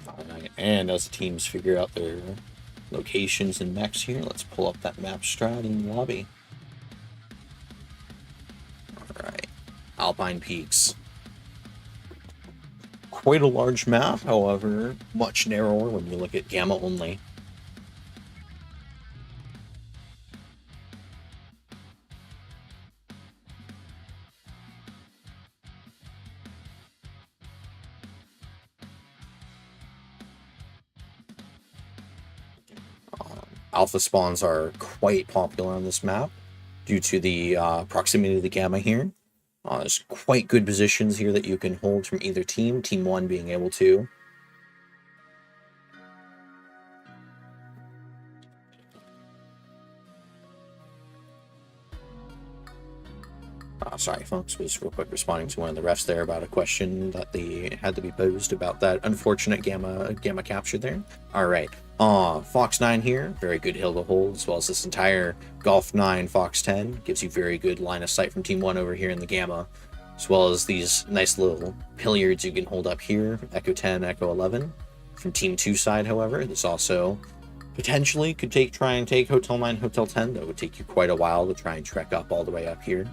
Alright, and as the teams figure out their locations and mechs here, let's pull up that map strat in the lobby. Alright, Alpine Peaks. Quite a large map, however, much narrower when you look at Gamma only. Alpha spawns are quite popular on this map due to the proximity to the Gamma here. There's quite good positions here that you can hold from either team, Team 1 being able to. Sorry, folks, was real quick responding to one of the refs there about a question that they had to be posed about that unfortunate Gamma capture there. Alright, Fox 9 here, very good hill to hold, as well as this entire Golf 9 Fox 10 gives you very good line of sight from Team 1 over here in the Gamma, as well as these nice little pilliards you can hold up here, Echo 10, Echo 11. From Team 2 side, however, this also potentially could try and take Hotel 9, Hotel 10. That would take you quite a while to try and trek up all the way up here.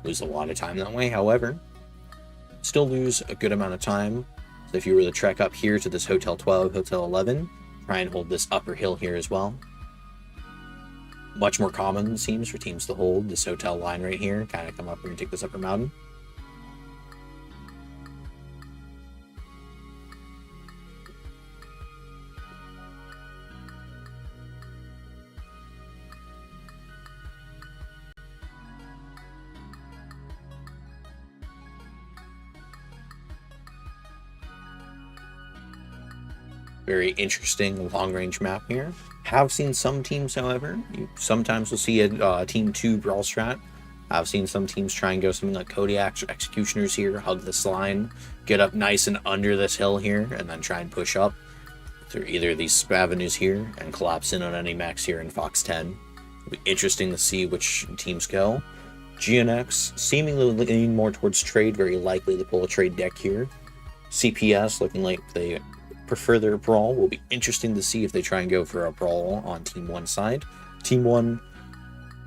Lose a lot of time that way, however, still lose a good amount of time. So if you were to trek up here to this Hotel 12, Hotel 11, try and hold this upper hill here as well. Much more common, it seems, for teams to hold this hotel line right here, kind of come up here and take this upper mountain. Very interesting long-range map here. Have seen some teams, however, you sometimes will see a Team 2 brawl strat. I've seen some teams try and go something like Kodiaks or Executioners here, hug this line, get up nice and under this hill here, and then try and push up through either of these avenues here and collapse in on any mechs here in Fox 10. It'll be interesting to see which teams go. G-NX seemingly leaning more towards trade, very likely to pull a trade deck here. CPS looking like they prefer their brawl. Will be interesting to see if they try and go for a brawl on Team 1 side. Team 1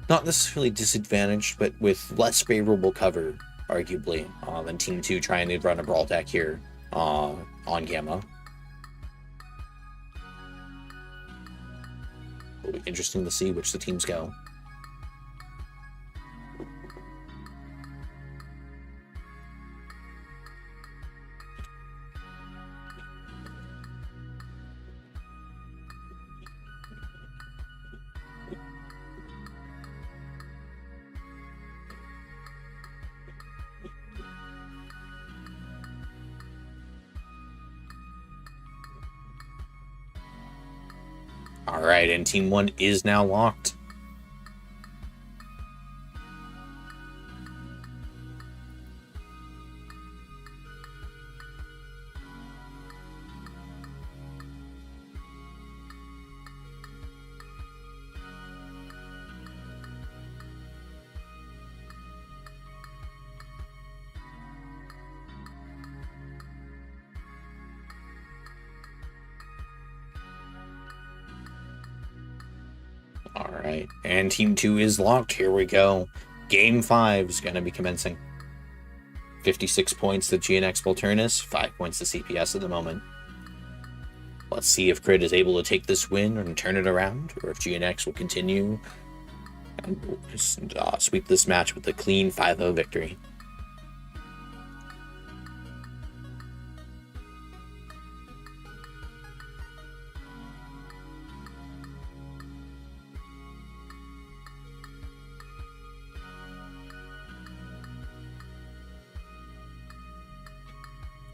not necessarily disadvantaged, but with less favorable cover, arguably, than Team 2 trying to run a brawl deck here on Gamma. Will be interesting to see which the teams go. Alright, and Team 1 is now locked. Alright, and Team 2 is locked. Here we go. Game 5 is going to be commencing. 56 points to G-NX Balternis, 5 points to CPS at the moment. Let's see if Cr1ts is able to take this win and turn it around, or if G-NX will continue and sweep this match with a clean 5-0 victory.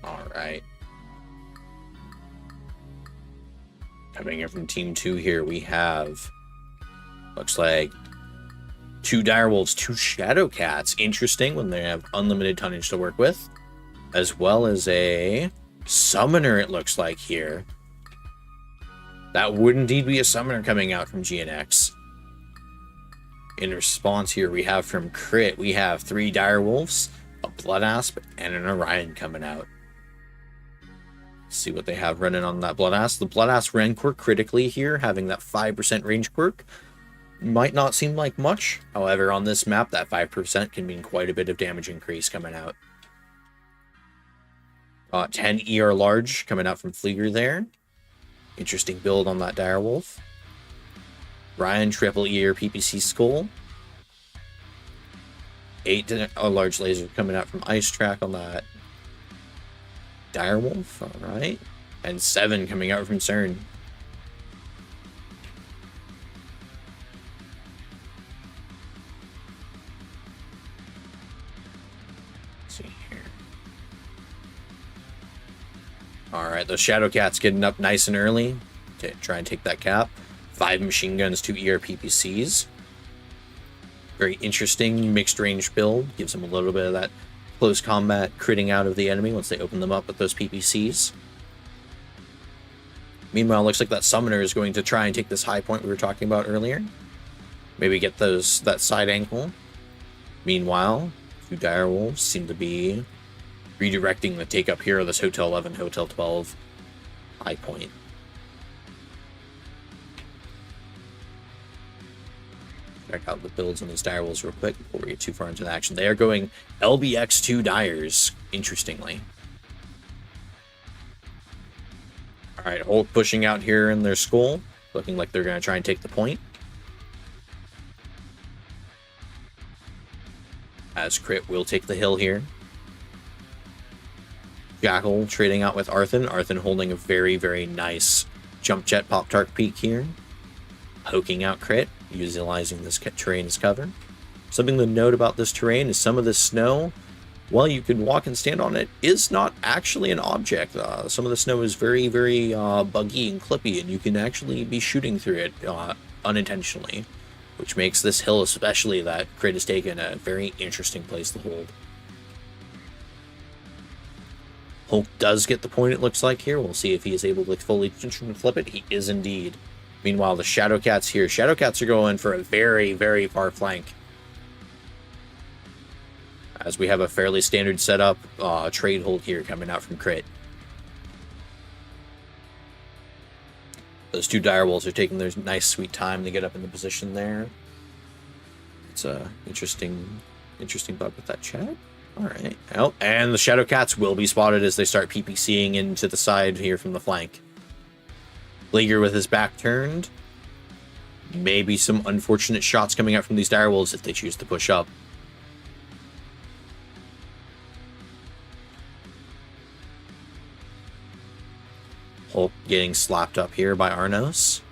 Alright. Coming in from Team 2 here, we have, looks like, 2 Direwolves, 2 Shadowcats. Interesting when they have unlimited tonnage to work with. As well as a Summoner, it looks like here. That would indeed be a summoner coming out from G-NX. In response here, we have from Crit, we have 3 Direwolves, a Blood Asp, and an Orion coming out. Let's see what they have running on that Blood Asp. The Blood Asp ran quirk critically here, having that 5% range quirk. Might not seem like much. However, on this map, that 5% can mean quite a bit of damage increase coming out. 10 ER large coming out from Flieger there. Interesting build on that Direwolf. Ryan, triple ER PPC Skull. 8 large laser coming out from Ice Track on that Direwolf. Alright. And 7 coming out from CERN. Let's see here. Alright, those Shadow Cats getting up nice and early to try and take that cap. 5 machine guns, 2 ER PPCs. Very interesting mixed range build. Gives them a little bit of that close combat critting out of the enemy once they open them up with those PPCs. Meanwhile, looks like that summoner is going to try and take this high point we were talking about earlier. Maybe get that side ankle. Meanwhile, 2 Direwolves seem to be redirecting the take up here of this Hotel 11, Hotel 12 high point. Check out the builds on these Direwolves real quick before we get too far into the action. They are going LBX2 Dyers, interestingly. Alright, Hulk pushing out here in their skull. Looking like they're going to try and take the point. As Crit will take the hill here. Jackal trading out with Arthen. Arthen holding a very, very nice jump jet Pop-Tart peek here. Poking out Crit, utilizing this terrain as cover. Something to note about this terrain is some of this snow, while you can walk and stand on it, is not actually an object. Some of the snow is very, very buggy and clippy, and you can actually be shooting through it unintentionally, which makes this hill, especially that Crit has taken, a very interesting place to hold. Hulk does get the point, it looks like here. We'll see if he is able to fully flip it. He is indeed. Meanwhile, the Shadow Cats here. Shadow Cats are going for a very, very far flank. As we have a fairly standard setup trade hold here coming out from Crit. Those 2 Direwolves are taking their nice sweet time to get up in the position there. It's a interesting bug with that chat. Alright. Oh, and the Shadow Cats will be spotted as they start PPCing into the side here from the flank. Flieger with his back turned. Maybe some unfortunate shots coming out from these Direwolves if they choose to push up. Hulk getting slapped up here by Arnos.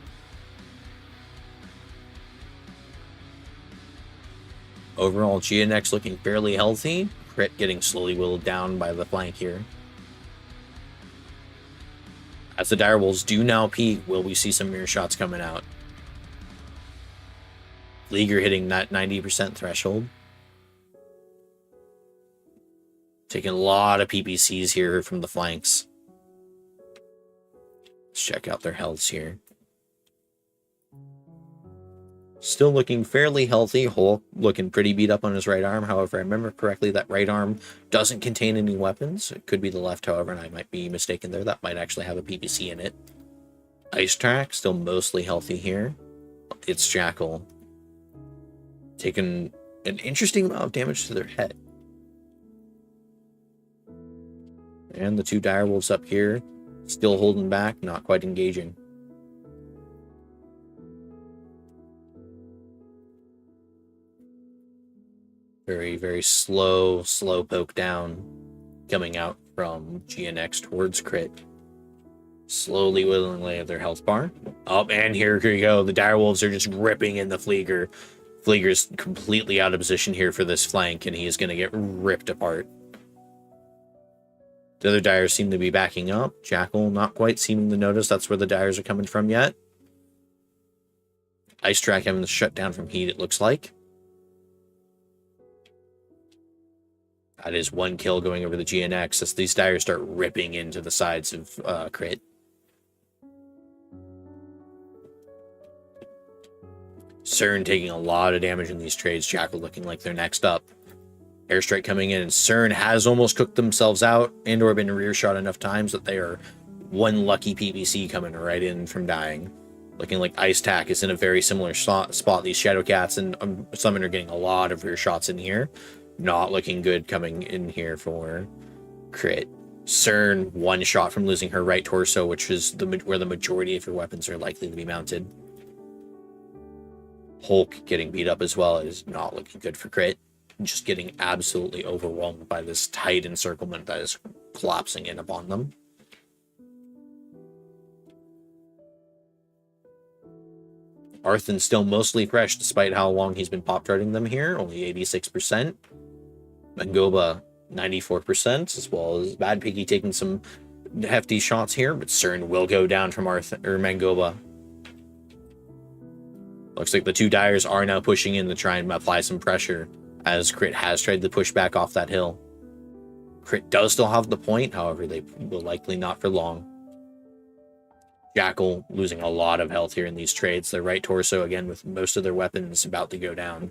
Overall, G-NX looking fairly healthy. Crit getting slowly whittled down by the flank here. As the Direwolves do now peek, will we see some mirror shots coming out? Flieger hitting that 90% threshold. Taking a lot of PPCs here from the flanks. Let's check out their healths here. Still looking fairly healthy. Hulk looking pretty beat up on his right arm. However, I remember correctly that right arm doesn't contain any weapons. It could be the left, however, and I might be mistaken there. That might actually have a PPC in it. Ice Track, still mostly healthy here. It's Jackal. Taking an interesting amount of damage to their head. And the 2 Direwolves up here, still holding back, not quite engaging. Very, very slow poke down coming out from G-NX towards Crit. Slowly whittling away at their health bar. Oh, and here we go. The Direwolves are just ripping in the Flieger. Flieger's completely out of position here for this flank, and he is going to get ripped apart. The other Dyers seem to be backing up. Jackal not quite seeming to notice that's where the Dyers are coming from yet. Ice Track having to shut down from heat, it looks like. That is 1 kill going over the G-NX as these Dyers start ripping into the sides of Crit. CERN taking a lot of damage in these trades. Jackal looking like they're next up. Airstrike coming in, and CERN has almost cooked themselves out and or been rear shot enough times that they are one lucky PVC coming right in from dying. Looking like Ice Tack is in a very similar spot. These Shadow Cats and Summon are getting a lot of rear shots in here. Not looking good coming in here for Crit. CERN one shot from losing her right torso, which is where the majority of your weapons are likely to be mounted. Hulk getting beat up as well. It is not looking good for Crit. Just getting absolutely overwhelmed by this tight encirclement that is collapsing in upon them. Arthen still mostly fresh despite how long he's been pop-charting them here, only 86%. Mangoba 94%, as well as Bad Piggy taking some hefty shots here, but CERN will go down from Mangoba. Looks like the two Dyers are now pushing in to try and apply some pressure, as Crit has tried to push back off that hill. Crit does still have the point, however, they will likely not for long. Jackal losing a lot of health here in these trades. Their right torso, again, with most of their weapons about to go down.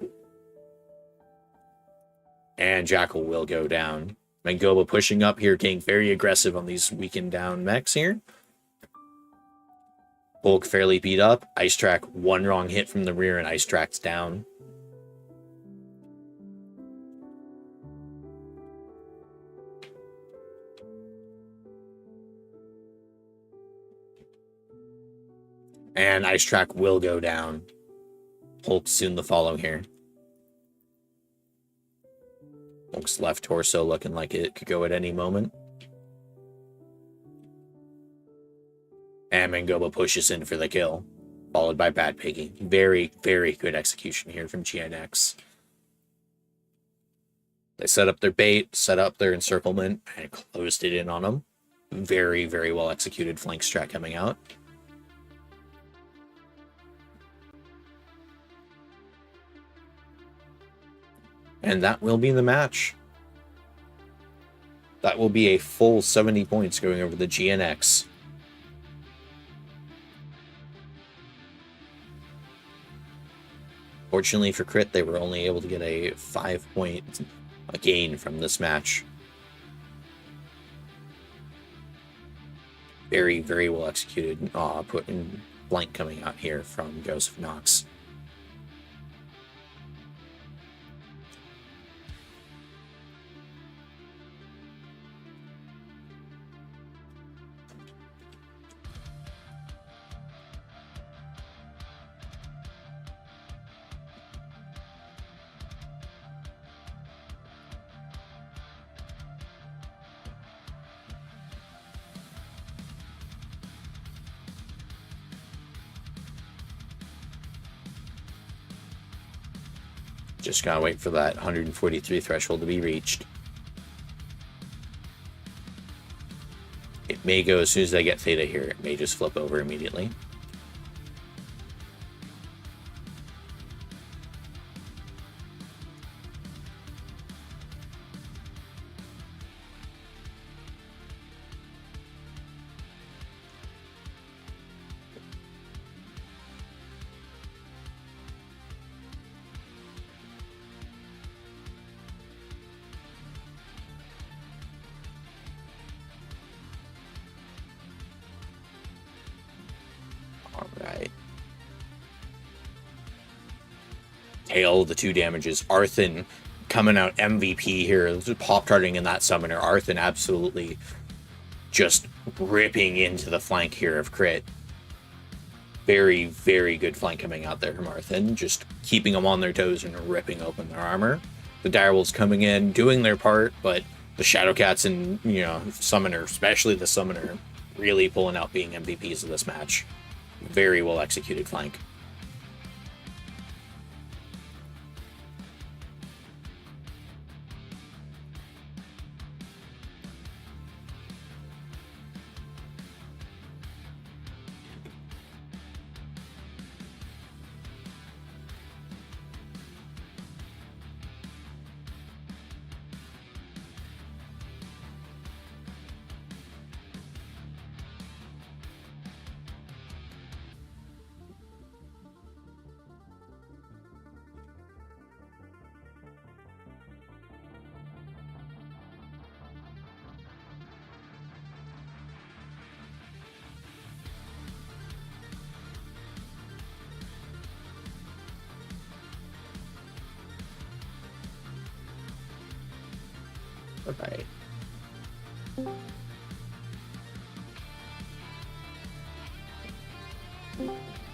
And Jackal will go down. Mangoba pushing up here, getting very aggressive on these weakened down mechs here. Hulk fairly beat up. Ice Track, one wrong hit from the rear, and Ice Track's down. And Ice Track will go down. Hulk soon to follow here. Hulk's left torso looking like it could go at any moment. And Mangoba pushes in for the kill, followed by Bad Piggy. Very, very good execution here from G-NX. They set up their bait, set up their encirclement, and closed it in on them. Very, very well executed flank strat coming out. And that will be the match. That will be a full 70 points going over the G-NX. Fortunately for Crit, they were only able to get a 5-point gain from this match. Very, very well executed. Putting blank coming out here from Joseph Knox. Just gotta wait for that 143 threshold to be reached. It may go as soon as I get Theta here. It may just flip over immediately. Alright. Tail the 2 damages. Arthen coming out MVP here. Pop-tarting in that summoner. Arthen absolutely just ripping into the flank here of Crit. Very, very good flank coming out there from Arthen. Just keeping them on their toes and ripping open their armor. The Direwolves coming in, doing their part, but the Shadow Cats and, Summoner, especially the Summoner, really pulling out being MVPs of this match. Very well executed flank. Bye-bye.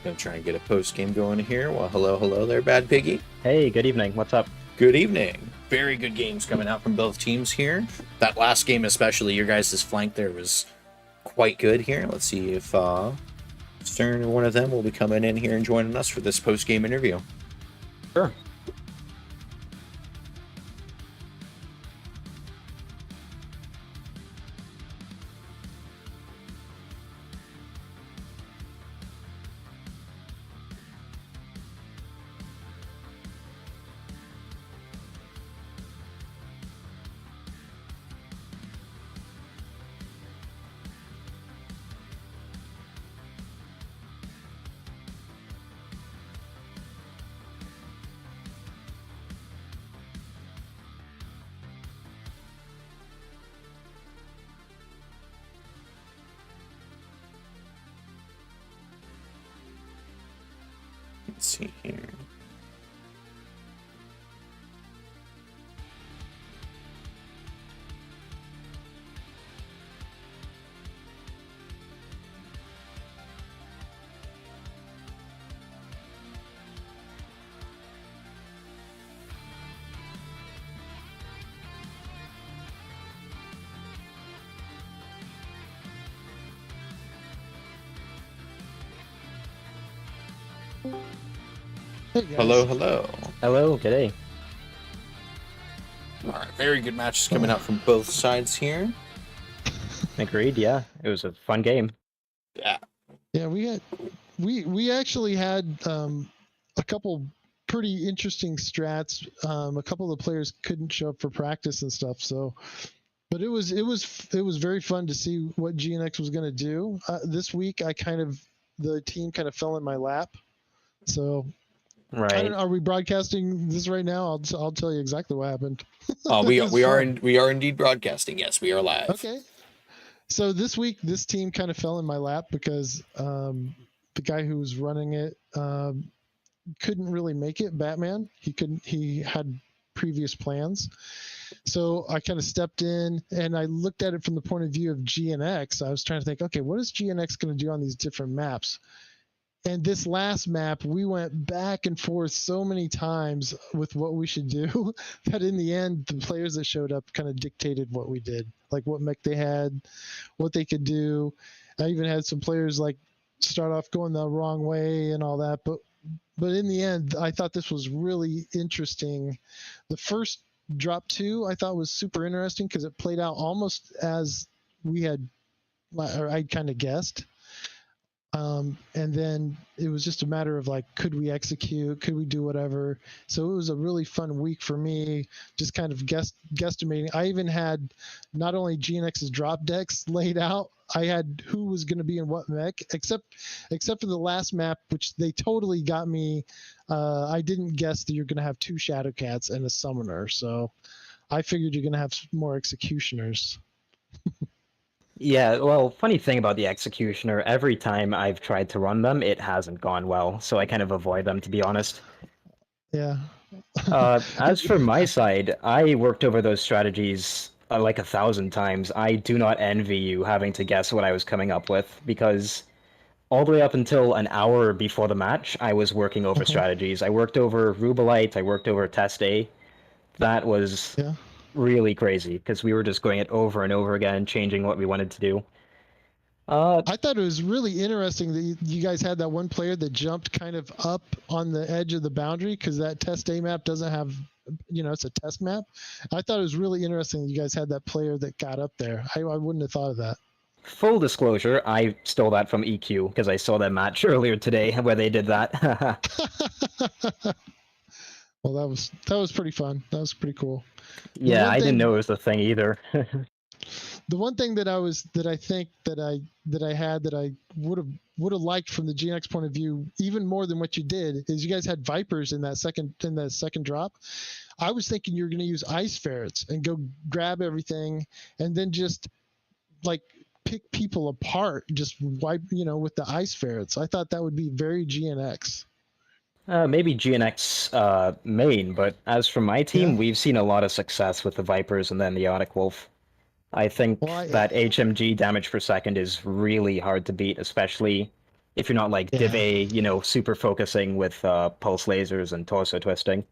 Gonna try and get a post game going here. Well, hello there, Bad Piggy. Hey, good evening. What's up? Good evening. Very good games coming out from both teams here. That last game especially, your guys' flank there was quite good here. Let's see if Stern or one of them will be coming in here and joining us for this post-game interview. Sure. Let's see here. Hey guys. Hello. Hello, g'day. All right, very good matches coming out from both sides here. Agreed, yeah. It was a fun game. Yeah. Yeah, we actually had a couple pretty interesting strats. A couple of the players couldn't show up for practice and stuff, so but it was very fun to see what G-NX was going to do. This week the team kind of fell in my lap. So I don't Right. know, are we broadcasting this right now? I'll tell you exactly what happened. We It was fun. we are indeed broadcasting. Yes, we are live. Okay. So this week, this team kind of fell in my lap because the guy who was running it couldn't really make it. Batman, he had previous plans. So I kind of stepped in and I looked at it from the point of view of GNX. I was trying to think, okay, what is GNX going to do on these different maps? And this last map, we went back and forth so many times with what we should do that in the end, the players that showed up kind of dictated what we did, like what mech they had, what they could do. I even had some players like start off going the wrong way and all that. But in the end, I thought this was really interesting. The first drop 2 I thought was super interesting because it played out almost as we had, or I kind of guessed. And then it was just a matter of like, could we execute? Could we do whatever? So it was a really fun week for me, just kind of guesstimating. I even had not only GNX's drop decks laid out, I had who was going to be in what mech, except for the last map, which they totally got me. I didn't guess that you're going to have 2 Shadow Cats and a Summoner. So I figured you're going to have more Executioners. Yeah, well, funny thing about the Executioner, every time I've tried to run them, it hasn't gone well, so I kind of avoid them, to be honest. Yeah. As for my side, I worked over those strategies like 1,000 times. I do not envy you having to guess what I was coming up with, because all the way up until an hour before the match, I was working over strategies. I worked over Rubelite, I worked over Test A. That was Yeah. really crazy, because we were just going it over and over again, changing what we wanted to do. I thought it was really interesting that you guys had that one player that jumped kind of up on the edge of the boundary because that test A map doesn't have, it's a test map. I thought it was really interesting that you guys had that player that got up there. I wouldn't have thought of that. Full disclosure, I stole that from EQ because I saw that match earlier today where they did that. Well, that was pretty fun. That was pretty cool. Yeah, I didn't know it was a thing either. The one thing that I would have liked from the GNX point of view, even more than what you did, is you guys had Vipers in that second drop. I was thinking you were going to use Ice Ferrets and go grab everything and then just like pick people apart, just wipe, with the Ice Ferrets. I thought that would be very GNX. Maybe G-NX main, but as for my Yeah. team, we've seen a lot of success with the Vipers and then the Arctic Wolf. I Well, think that HMG damage per second is really hard to beat, especially if you're not like Div yeah. A, super focusing with pulse lasers and torso twisting.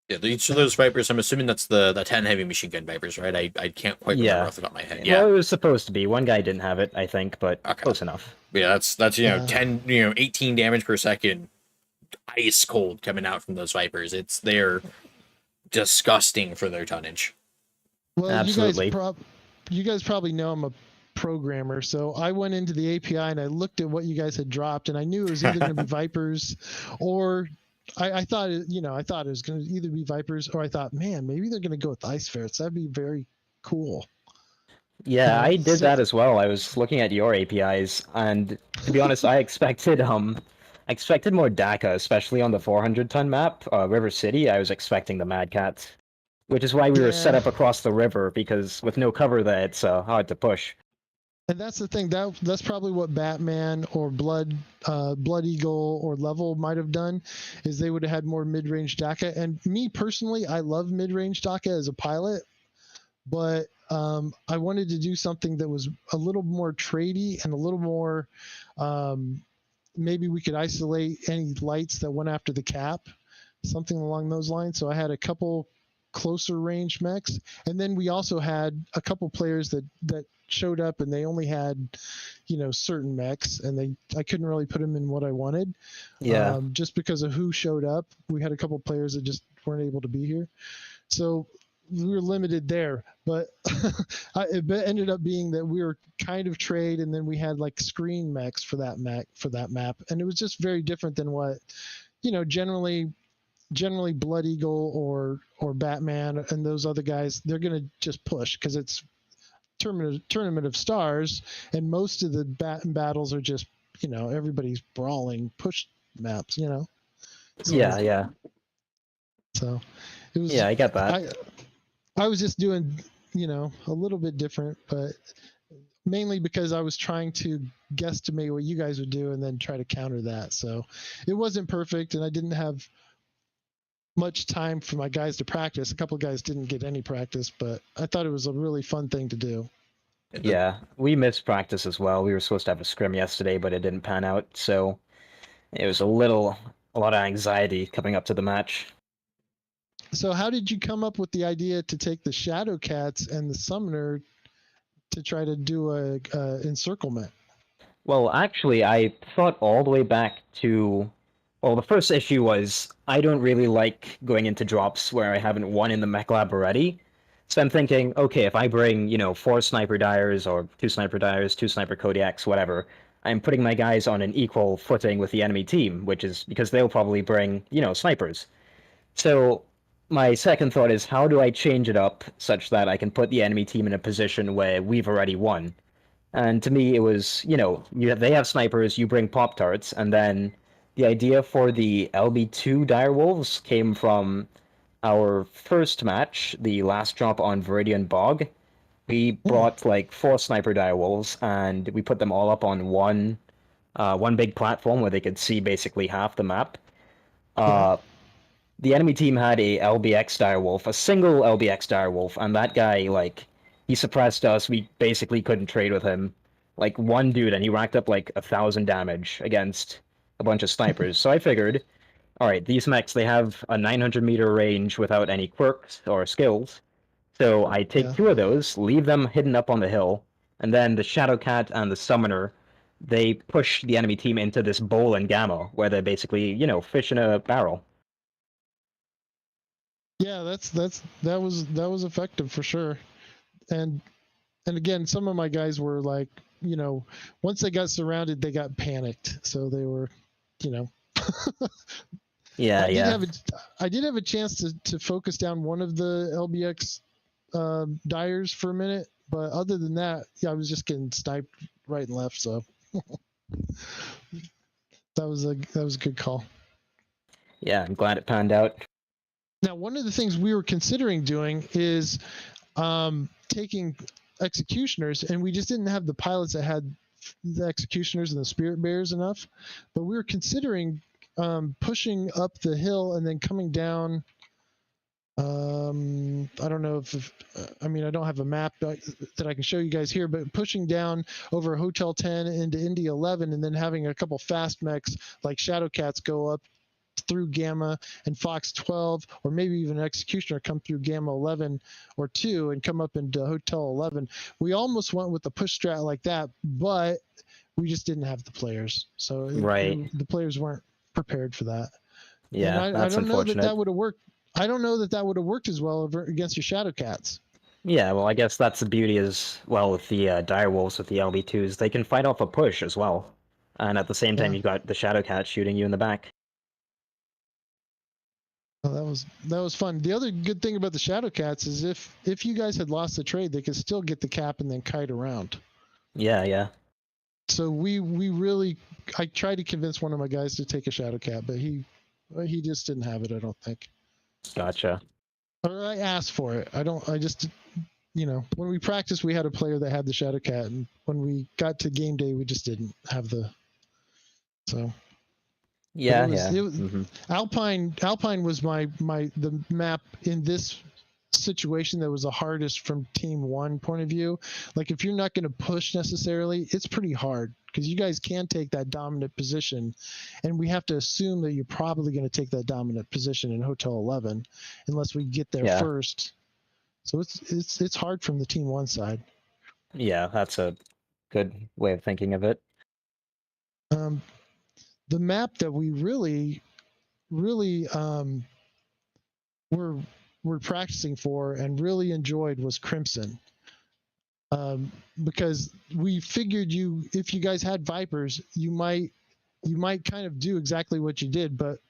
Yeah, each of Yeah. those Vipers, I'm assuming that's the 10 heavy machine gun Vipers, right? I can't quite remember Yeah. off the top of my head. Well, Yeah. it was supposed to be. One guy didn't have it, I think, but Okay. close enough. Yeah, that's Yeah. 10, 18 damage per second, ice cold coming out from those Vipers. They're disgusting for their tonnage. Well, Absolutely. you guys probably know I'm a programmer, so I went into the API and I looked at what you guys had dropped, and I knew it was either going to be Vipers, or I thought I thought it was going to either be Vipers, or I thought, man, maybe they're going to go with Ice Ferrets. That'd be very cool. Yeah, I did So that as well. I was looking at your APIs, and to be honest, I expected more DACA, especially on the 400-ton map, River City. I was expecting the Mad Cats, which is why we were set yeah, up across the river, because with no cover there, it's hard to push. and that's the thing that's probably what Batman or Blood Eagle or Level might have done, is they would have had more mid-range DACA. And me personally, I love mid-range DACA as a pilot, but I wanted to do something that was a little more tradey and a little more. Maybe we could isolate any lights that went after the cap, something along those lines. So I had a couple closer range mechs, and then we also had a couple players that showed up and they only had certain mechs, and I couldn't really put them in what I wanted. Yeah. Just because of who showed up. We had a couple players that just weren't able to be here, so we were limited there. But it ended up being that we were kind of trade, and then we had like screen mechs for that map, and it was just very different than what generally Blood Eagle or Batman and those other guys, they're gonna just push because it's tournament of stars, and most of the battles are just everybody's brawling push maps. So, Yeah. so it was Yeah, I get that. I was just doing a little bit different, but mainly because I was trying to guesstimate what you guys would do and then try to counter that. So it wasn't perfect, and I didn't have much time for my guys to practice. A couple of guys didn't get any practice, but I thought it was a really fun thing to do. Yeah, we missed practice as well. We were supposed to have a scrim yesterday, but it didn't pan out, so it was a lot of anxiety coming up to the match. So how did you come up with the idea to take the Shadow Cats and the Summoner to try to do a encirclement? Well, actually, I thought all the way back to, well, the first issue was I don't really like going into drops where I haven't won in the mech lab already. So I'm thinking, okay, if I bring, 4 sniper dyers or 2 sniper dyers, 2 sniper Kodiaks, whatever, I'm putting my guys on an equal footing with the enemy team, which is because they'll probably bring, snipers. So my second thought is, how do I change it up such that I can put the enemy team in a position where we've already won? And to me, it was, they have snipers, you bring Pop Tarts, and then the idea for the LB2 Direwolves came from our first match, the last drop on Viridian Bog. We brought like 4 sniper Direwolves, and we put them all up on one big platform where they could see basically half the map. Yeah. The enemy team had a LBX Direwolf, a single LBX Direwolf, and that guy, like, he suppressed us. We basically couldn't trade with him. Like, one dude, and he racked up like 1,000 damage against a bunch of snipers. So I figured, all right, these mechs, they have a 900-meter range without any quirks or skills. So I take Yeah. 2 of those, leave them hidden up on the hill, and then the Shadow Cat and the Summoner, they push the enemy team into this bowl and gamma, where they're basically, fish in a barrel. Yeah, that was effective for sure. And again, some of my guys were like, once they got surrounded, they got panicked. So they were, Yeah, I did have a chance to focus down one of the LBX dyers for a minute, but other than that, yeah, I was just getting sniped right and left. So that was a good call. Yeah, I'm glad it panned out. Now, one of the things we were considering doing is taking executioners, and we just didn't have the pilots that had the executioners and the spirit bears enough. But we were considering pushing up the hill and then coming down. I don't know if I mean, I don't have a map that I can show you guys here, but pushing down over Hotel 10 into Indy 11 and then having a couple fast mechs like Shadowcats go up through Gamma and Fox 12, or maybe even Executioner come through Gamma 11 or 2 and come up into Hotel 11. We almost went with the push strat like that, but we just didn't have the players. So the players weren't prepared for that. Yeah, and that's I don't know unfortunate. that would have worked. I don't know that would have worked as well against your Shadowcats. Yeah, well, I guess that's the beauty as well with the Direwolves with the LB2s. They can fight off a push as well. And at the same time, you've got the Shadowcat shooting you in the back. Well, that was fun. The other good thing about the Shadowcats is if you guys had lost the trade, they could still get the cap and then kite around. Yeah, yeah. So I tried to convince one of my guys to take a Shadowcat, but he just didn't have it, I don't think. Gotcha. Or I asked for it. I just, when we practiced, we had a player that had the Shadowcat, and when we got to game day, we just didn't have so. Yeah, Alpine was the map in this situation that was the hardest from team one point of view. Like, if you're not going to push necessarily, it's pretty hard because you guys can take that dominant position, and we have to assume that you're probably going to take that dominant position in Hotel 11 unless we get there first. So it's hard from the team one side. Yeah, that's a good way of thinking of it. The map that we really were practicing for and really enjoyed was Crimson, because we figured if you guys had Vipers, you might kind of do exactly what you did, but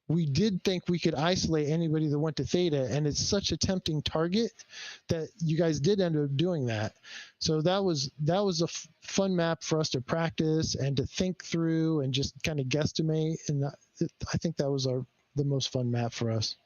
we did think we could isolate anybody that went to Theta, and it's such a tempting target that you guys did end up doing that. So that was a fun map for us to practice and to think through and just kind of guesstimate, and I think that was the most fun map for us.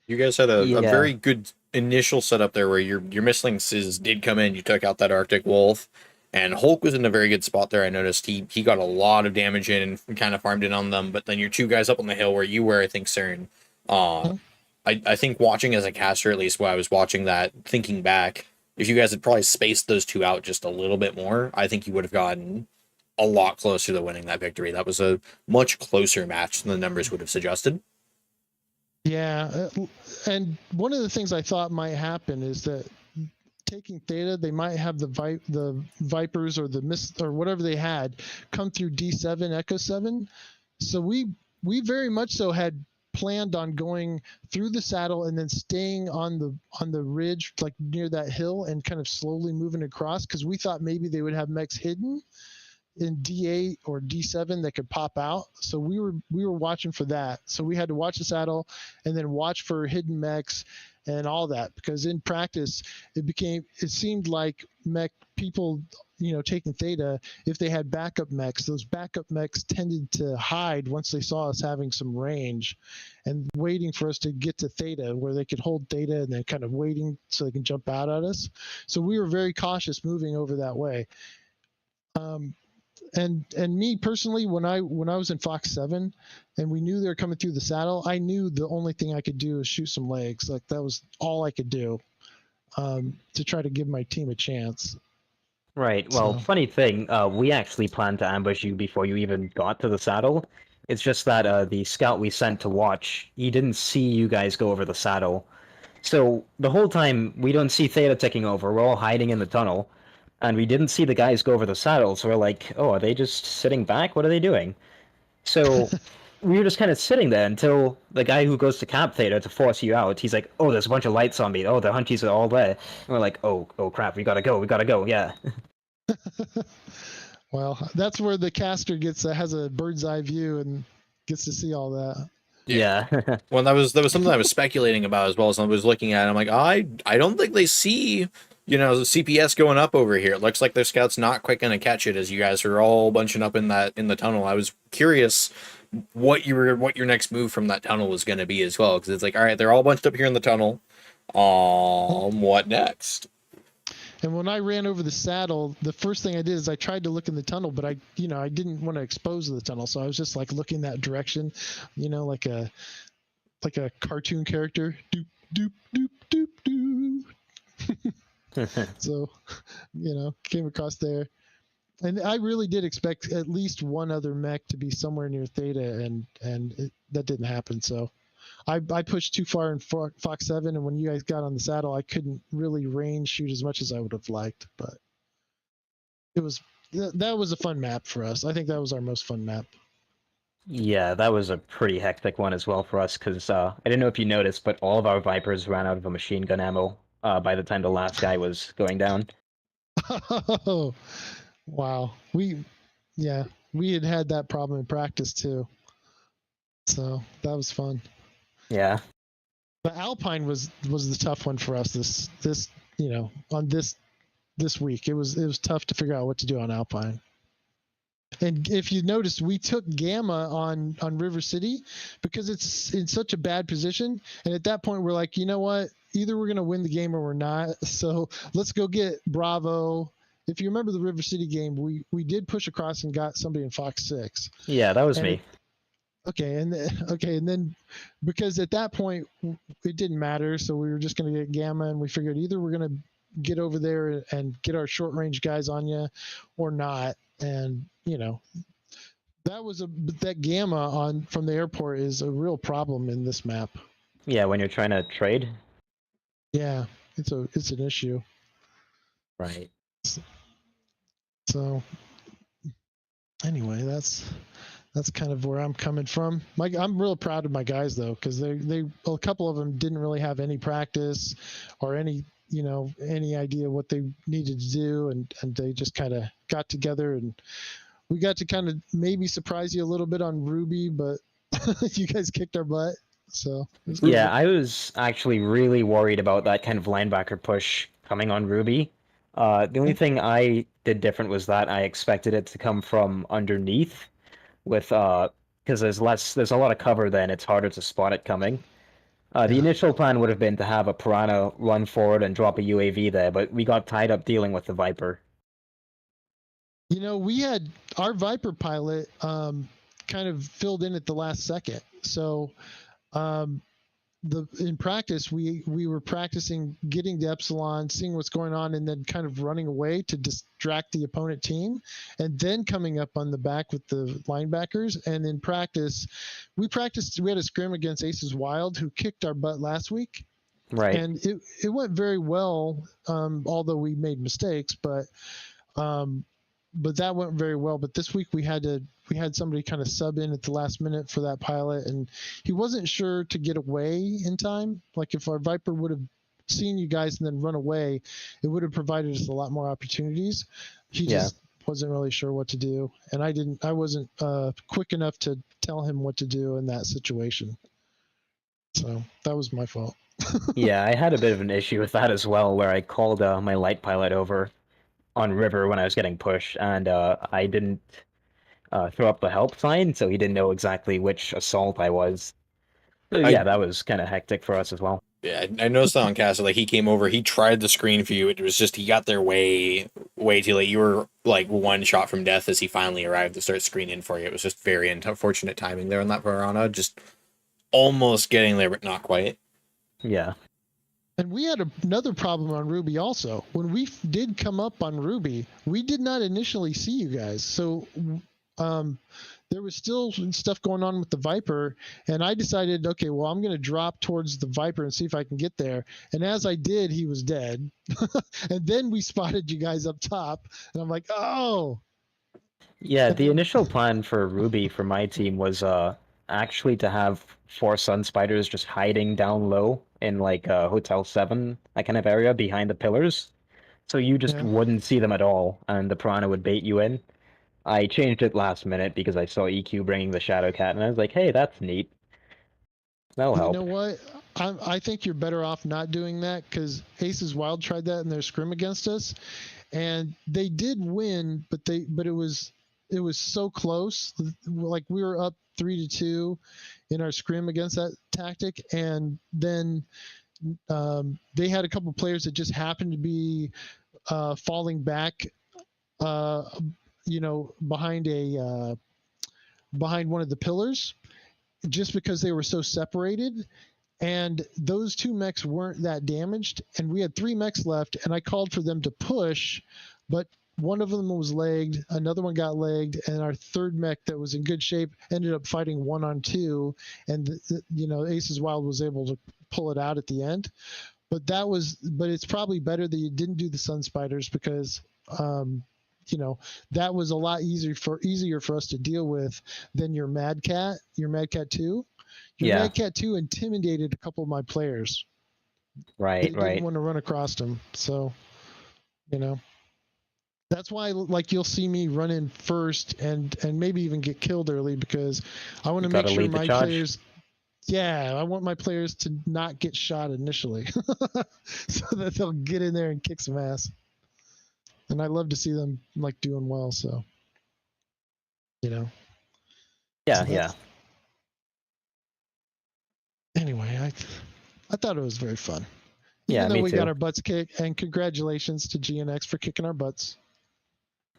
You guys had a very good initial setup there where your Mistling did come in, you took out that Arctic Wolf, and Hulk was in a very good spot there. I noticed he got a lot of damage in and kind of farmed in on them, but then your two guys up on the hill where you were, I think, Cern. I think watching as a caster, at least while I was watching that, thinking back, if you guys had probably spaced those two out just a little bit more, I think you would have gotten a lot closer to winning that victory. That was a much closer match than the numbers would have suggested. Yeah, and one of the things I thought might happen is that taking Theta, they might have the Vipers or the Mist or whatever they had come through D7 Echo 7. So we very much so had planned on going through the saddle and then staying on the ridge, like near that hill, and kind of slowly moving across, because we thought maybe they would have mechs hidden in D8 or D7 that could pop out. So we were watching for that. So we had to watch the saddle and then watch for hidden mechs and all that, because in practice it seemed like mech people, taking Theta, if they had backup mechs, those backup mechs tended to hide once they saw us having some range and waiting for us to get to Theta where they could hold Theta and then kind of waiting so they can jump out at us. So we were very cautious moving over that way. And me personally, when I was in Fox 7 and we knew they were coming through the saddle, I knew the only thing I could do is shoot some legs. Like, that was all I could do to try to give my team a chance. Right. Well, funny thing, we actually planned to ambush you before you even got to the saddle. It's just that the scout we sent to watch, he didn't see you guys go over the saddle. So the whole time, we don't see Theta ticking over. We're all hiding in the tunnel. And we didn't see the guys go over the saddle, so we're like, oh, are they just sitting back? What are they doing? So we were just kind of sitting there until the guy who goes to Cap Theta to force you out, he's like, oh, there's a bunch of lights on me. Oh, the hunchies are all there. And we're like, oh crap, we gotta go, yeah. Well, that's where the caster has a bird's eye view and gets to see all that. Yeah. Well, that was something I was speculating about as well as I was looking at it. I'm like, I don't think they see, the CPS going up over here. It looks like their scout's not quite going to catch it as you guys are all bunching up in the tunnel. I was curious what your next move from that tunnel was going to be as well, because it's like, all right, they're all bunched up here in the tunnel. What next? And when I ran over the saddle, the first thing I did is I tried to look in the tunnel, but I didn't want to expose the tunnel, so I was just like looking that direction, like a cartoon character. Doop doop doop doop doop. So, came across there. And I really did expect at least one other mech to be somewhere near Theta, and that didn't happen. So I pushed too far in Fox 7, and when you guys got on the saddle, I couldn't really range shoot as much as I would have liked. But that was a fun map for us. I think that was our most fun map. Yeah, that was a pretty hectic one as well for us, because I didn't know if you noticed, but all of our Vipers ran out of a machine gun ammo by the time the last guy was going down. Oh, wow. We had that problem in practice too. So that was fun. Yeah. The Alpine was the tough one for us this on this week. It was tough to figure out what to do on Alpine. And if you noticed, we took Gamma on River City because it's in such a bad position. And at that point, we're like, you know what? Either we're going to win the game or we're not. So let's go get Bravo. If you remember the River City game, we did push across and got somebody in Fox 6. Yeah, that was me. And then because at that point it didn't matter, so we were just going to get Gamma, and we figured either we're going to get over there and get our short range guys on you or not. And that Gamma from the airport is a real problem in this map. Yeah, when you're trying to trade. Yeah, it's an issue. Right. So anyway, that's kind of where I'm coming from. I'm real proud of my guys though, because a couple of them didn't really have any practice or any idea what they needed to do, and they just kind of got together, and we got to kind of maybe surprise you a little bit on Ruby, but you guys kicked our butt. So yeah, I was actually really worried about that kind of linebacker push coming on Ruby. The only thing I did different was that I expected it to come from underneath, with because there's a lot of cover then, it's harder to spot it coming. The initial plan would have been to have a Piranha run forward and drop a UAV there, but we got tied up dealing with the Viper. We had our Viper pilot kind of filled in at the last second. So in practice, we were practicing getting to Epsilon, seeing what's going on, and then kind of running away to distract the opponent team, and then coming up on the back with the linebackers. And in practice, we had a scrim against Aces Wild, who kicked our butt last week. Right. And it went very well, although we made mistakes, but that went very well. But this week we had somebody kind of sub in at the last minute for that pilot, and he wasn't sure to get away in time. Like if our Viper would have seen you guys and then run away, it would have provided us a lot more opportunities. He just wasn't really sure what to do, and I wasn't quick enough to tell him what to do in that situation. So that was my fault. Yeah, I had a bit of an issue with that as well, where I called my light pilot over on River when I was getting pushed, and I didn't throw up the help sign, so he didn't know exactly which assault I was. So, yeah, that was kind of hectic for us as well. Yeah, I noticed that on Castle. Like, he came over, he tried the screen for you. It was just he got there way too late. You were like one shot from death as he finally arrived to start screening for you. It was just very unfortunate timing there on that Piranha. Just almost getting there, but not quite. Yeah. And we had another problem on Ruby also. When we did come up on Ruby, we did not initially see you guys. So there was still stuff going on with the Viper, and I decided, okay, well, I'm going to drop towards the Viper and see if I can get there. And as I did, he was dead. And then we spotted you guys up top, and I'm like, oh. Yeah, the initial plan for Ruby for my team was actually to have 4 Sun Spiders just hiding down low in like Hotel 7, that kind of area behind the pillars. So you just wouldn't see them at all, and the Piranha would bait you in. I changed it last minute because I saw EQ bringing the Shadow Cat, and I was like, hey, that's neat. That'll help. You know what? I think you're better off not doing that, because Aces Wild tried that in their scrim against us, and they did win, but it was so close. Like, we were up 3-2 in our scrim against that tactic, and then they had a couple players that just happened to be falling back, behind one of the pillars, just because they were so separated. And those two mechs weren't that damaged, and we had 3 mechs left, and I called for them to push, but one of them was legged, another one got legged, and our third mech that was in good shape ended up fighting 1-on-2, and Ace's Wild was able to pull it out at the end. But it's probably better that you didn't do the Sun Spiders, because that was a lot easier for us to deal with than your Mad Cat 2. Your Mad Cat 2 intimidated a couple of my players. Right, They didn't want to run across them. So, that's why, like, you'll see me run in first and maybe even get killed early, because I want to make sure my players. Yeah, I want my players to not get shot initially, so that they'll get in there and kick some ass. And I love to see them like doing well. So, Yeah, so anyway, I thought it was very fun. Even though we got our butts kicked, and congratulations to G-NX for kicking our butts.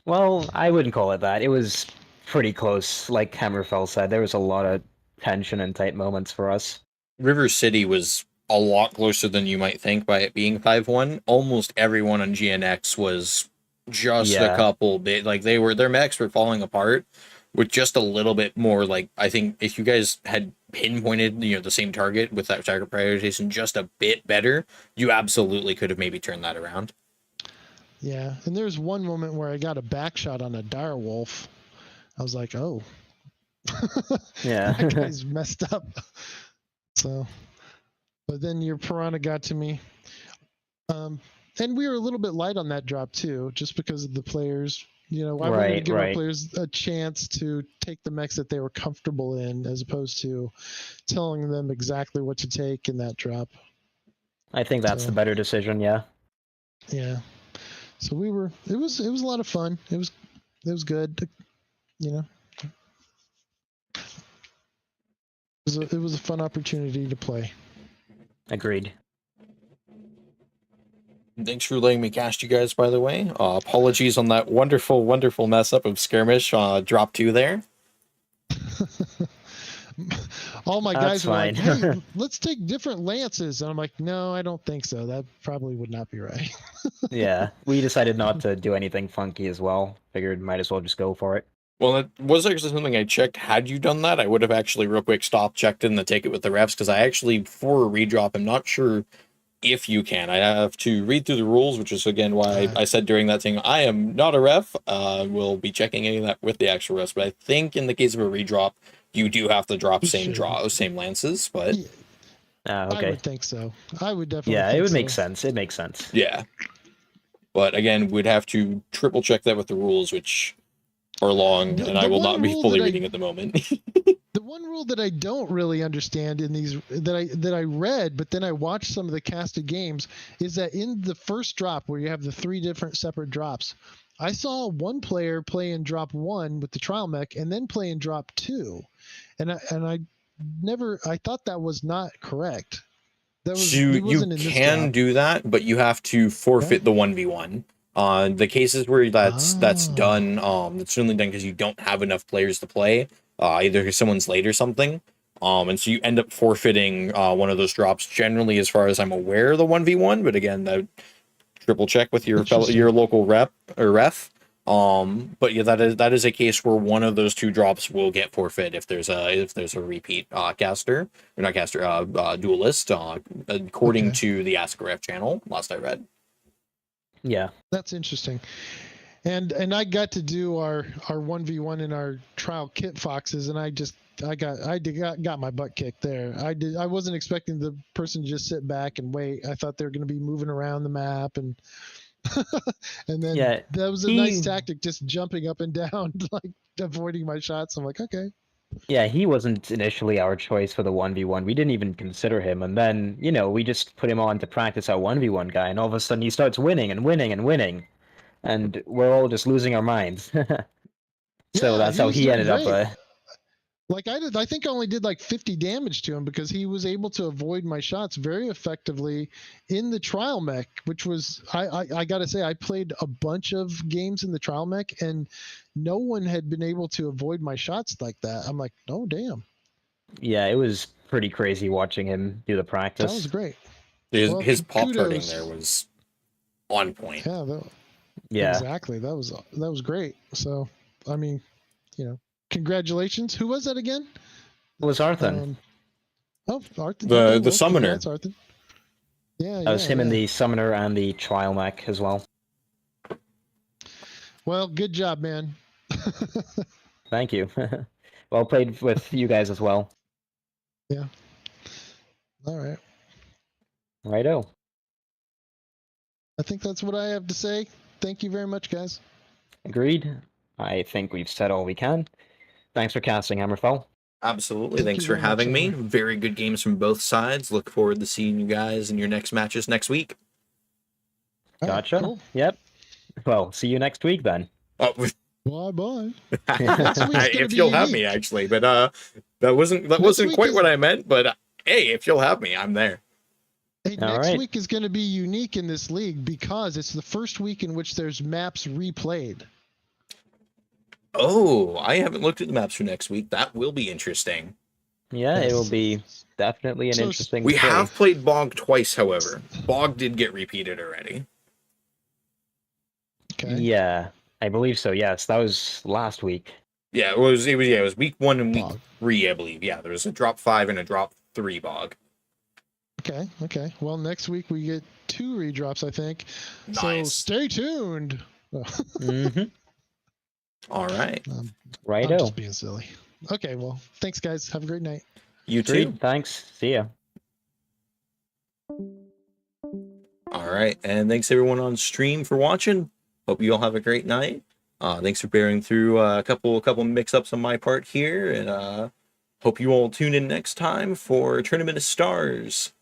Well, I wouldn't call it that. It was pretty close. Like Hammerfell said, there was a lot of tension and tight moments for us. River City was a lot closer than you might think by it being 5-1. Almost everyone on G-NX was just a couple bit, like their mechs were falling apart with just a little bit more. Like, I think if you guys had pinpointed the same target with that target prioritization just a bit better, you absolutely could have maybe turned that around. Yeah, and there's one moment where I got a back shot on a dire wolf. I was like, oh. Yeah. That guy's messed up. So, but then your piranha got to me. And we were a little bit light on that drop too, just because of the players. I wanted to give our players a chance to take the mechs that they were comfortable in, as opposed to telling them exactly what to take in that drop. I think that's the better decision, yeah. Yeah. So it was a lot of fun. It was good, It was a fun opportunity to play. Agreed. Thanks for letting me cast you guys, by the way. Apologies on that wonderful, wonderful mess up of Skirmish drop 2 there. All my guys were like, hey, let's take different lances. And I'm like, no, I don't think so. That probably would not be right. Yeah, we decided not to do anything funky as well. Figured might as well just go for it. Well, it was actually something I checked. Had you done that, I would have actually real quick stopped, checked in the ticket with the refs, because I actually, for a redrop, I'm not sure if you can. I have to read through the rules, which is, again, why I said during that thing, I am not a ref. We'll be checking any of that with the actual refs, but I think in the case of a redrop, you do have to drop same lances, but... Yeah. Okay. I would think so. I would definitely think it would make sense. It makes sense. Yeah. But, again, we'd have to triple check that with the rules, which are long, and I will not be fully reading at the moment. The one rule that I don't really understand in these that I read, but then I watched some of the casted games, is that in the first drop where you have the 3 different separate drops, I saw one player play in drop 1 with the trial mech and then play in drop 2, and I thought that was not correct. That was you can do that, but you have to forfeit the 1v1. The cases where that's done, it's certainly done because you don't have enough players to play. Either because someone's late or something. And so you end up forfeiting one of those drops, generally, as far as I'm aware, the 1v1. But again, triple check with your local rep or ref. But yeah, that is a case where one of those 2 drops will get forfeit if there's a repeat caster, or not caster, duelist, according to the Ask a Ref channel, last I read. Yeah, that's interesting. And I got to do our 1v1 in our trial kit foxes, and I got my butt kicked there. I wasn't expecting the person to just sit back and wait. I thought they were going to be moving around the map, and and then that was a nice tactic, just jumping up and down, like avoiding my shots. I'm like, okay. Yeah, he wasn't initially our choice for the 1v1. We didn't even consider him, and then we just put him on to practice our 1v1 guy, and all of a sudden he starts winning and winning and winning. And we're all just losing our minds. So that's how he ended up. Like I think I only did like 50 damage to him because he was able to avoid my shots very effectively in the trial mech, which was I gotta say I played a bunch of games in the trial mech and no one had been able to avoid my shots like that. I'm like, oh damn, Yeah, it was pretty crazy watching him do the that practice. was great. His pop tarting kudos. there was on point. Yeah. Exactly. That was great. So I mean, congratulations. Who was that again? It was Arthur. Arthur. The summoner. Congrats, Arthur. Yeah, That was him in the summoner and the trial mech as well. Well, good job, man. Thank you. Well played with you guys as well. Yeah. All right. Righto. I think that's what I have to say. Thank you very much, guys. Agreed. I think we've said all we can. Thanks for casting, Hammerfell. Absolutely. Thank Thanks you for very much, having me. Hammer. Very good games from both sides. Look forward to seeing you guys in your next matches next week. All right, Gotcha. cool. Yep. Well, see you next week then. Oh, Bye. if you'll have me, actually, but that wasn't week quite is- what I meant. But hey, if you'll have me, I'm there. Hey, All next right. week is going to be unique in this league because it's the first week in which there's maps replayed. Oh, I haven't looked at the maps for next week. That will be interesting. Yeah, it will be definitely an So interesting We play. have played Bog twice, however. Bog did get repeated already. Okay. Yeah, I believe so. Yes, that was last week. Yeah, it was week 1 and week Bog. 3, I believe. Yeah, there was a drop 5 and a drop 3 Bog. Okay. Well, next week we get 2 redrops, I think. So Nice. stay tuned. Mm-hmm. All right. I'm Righto. just being silly. Okay, well, thanks, guys. Have a great night. You too. Agreed. Thanks. See ya. All right, and thanks everyone on stream for watching. Hope you all have a great night. Thanks for bearing through a couple mix-ups on my part here, and hope you all tune in next time for Tournament of Stars.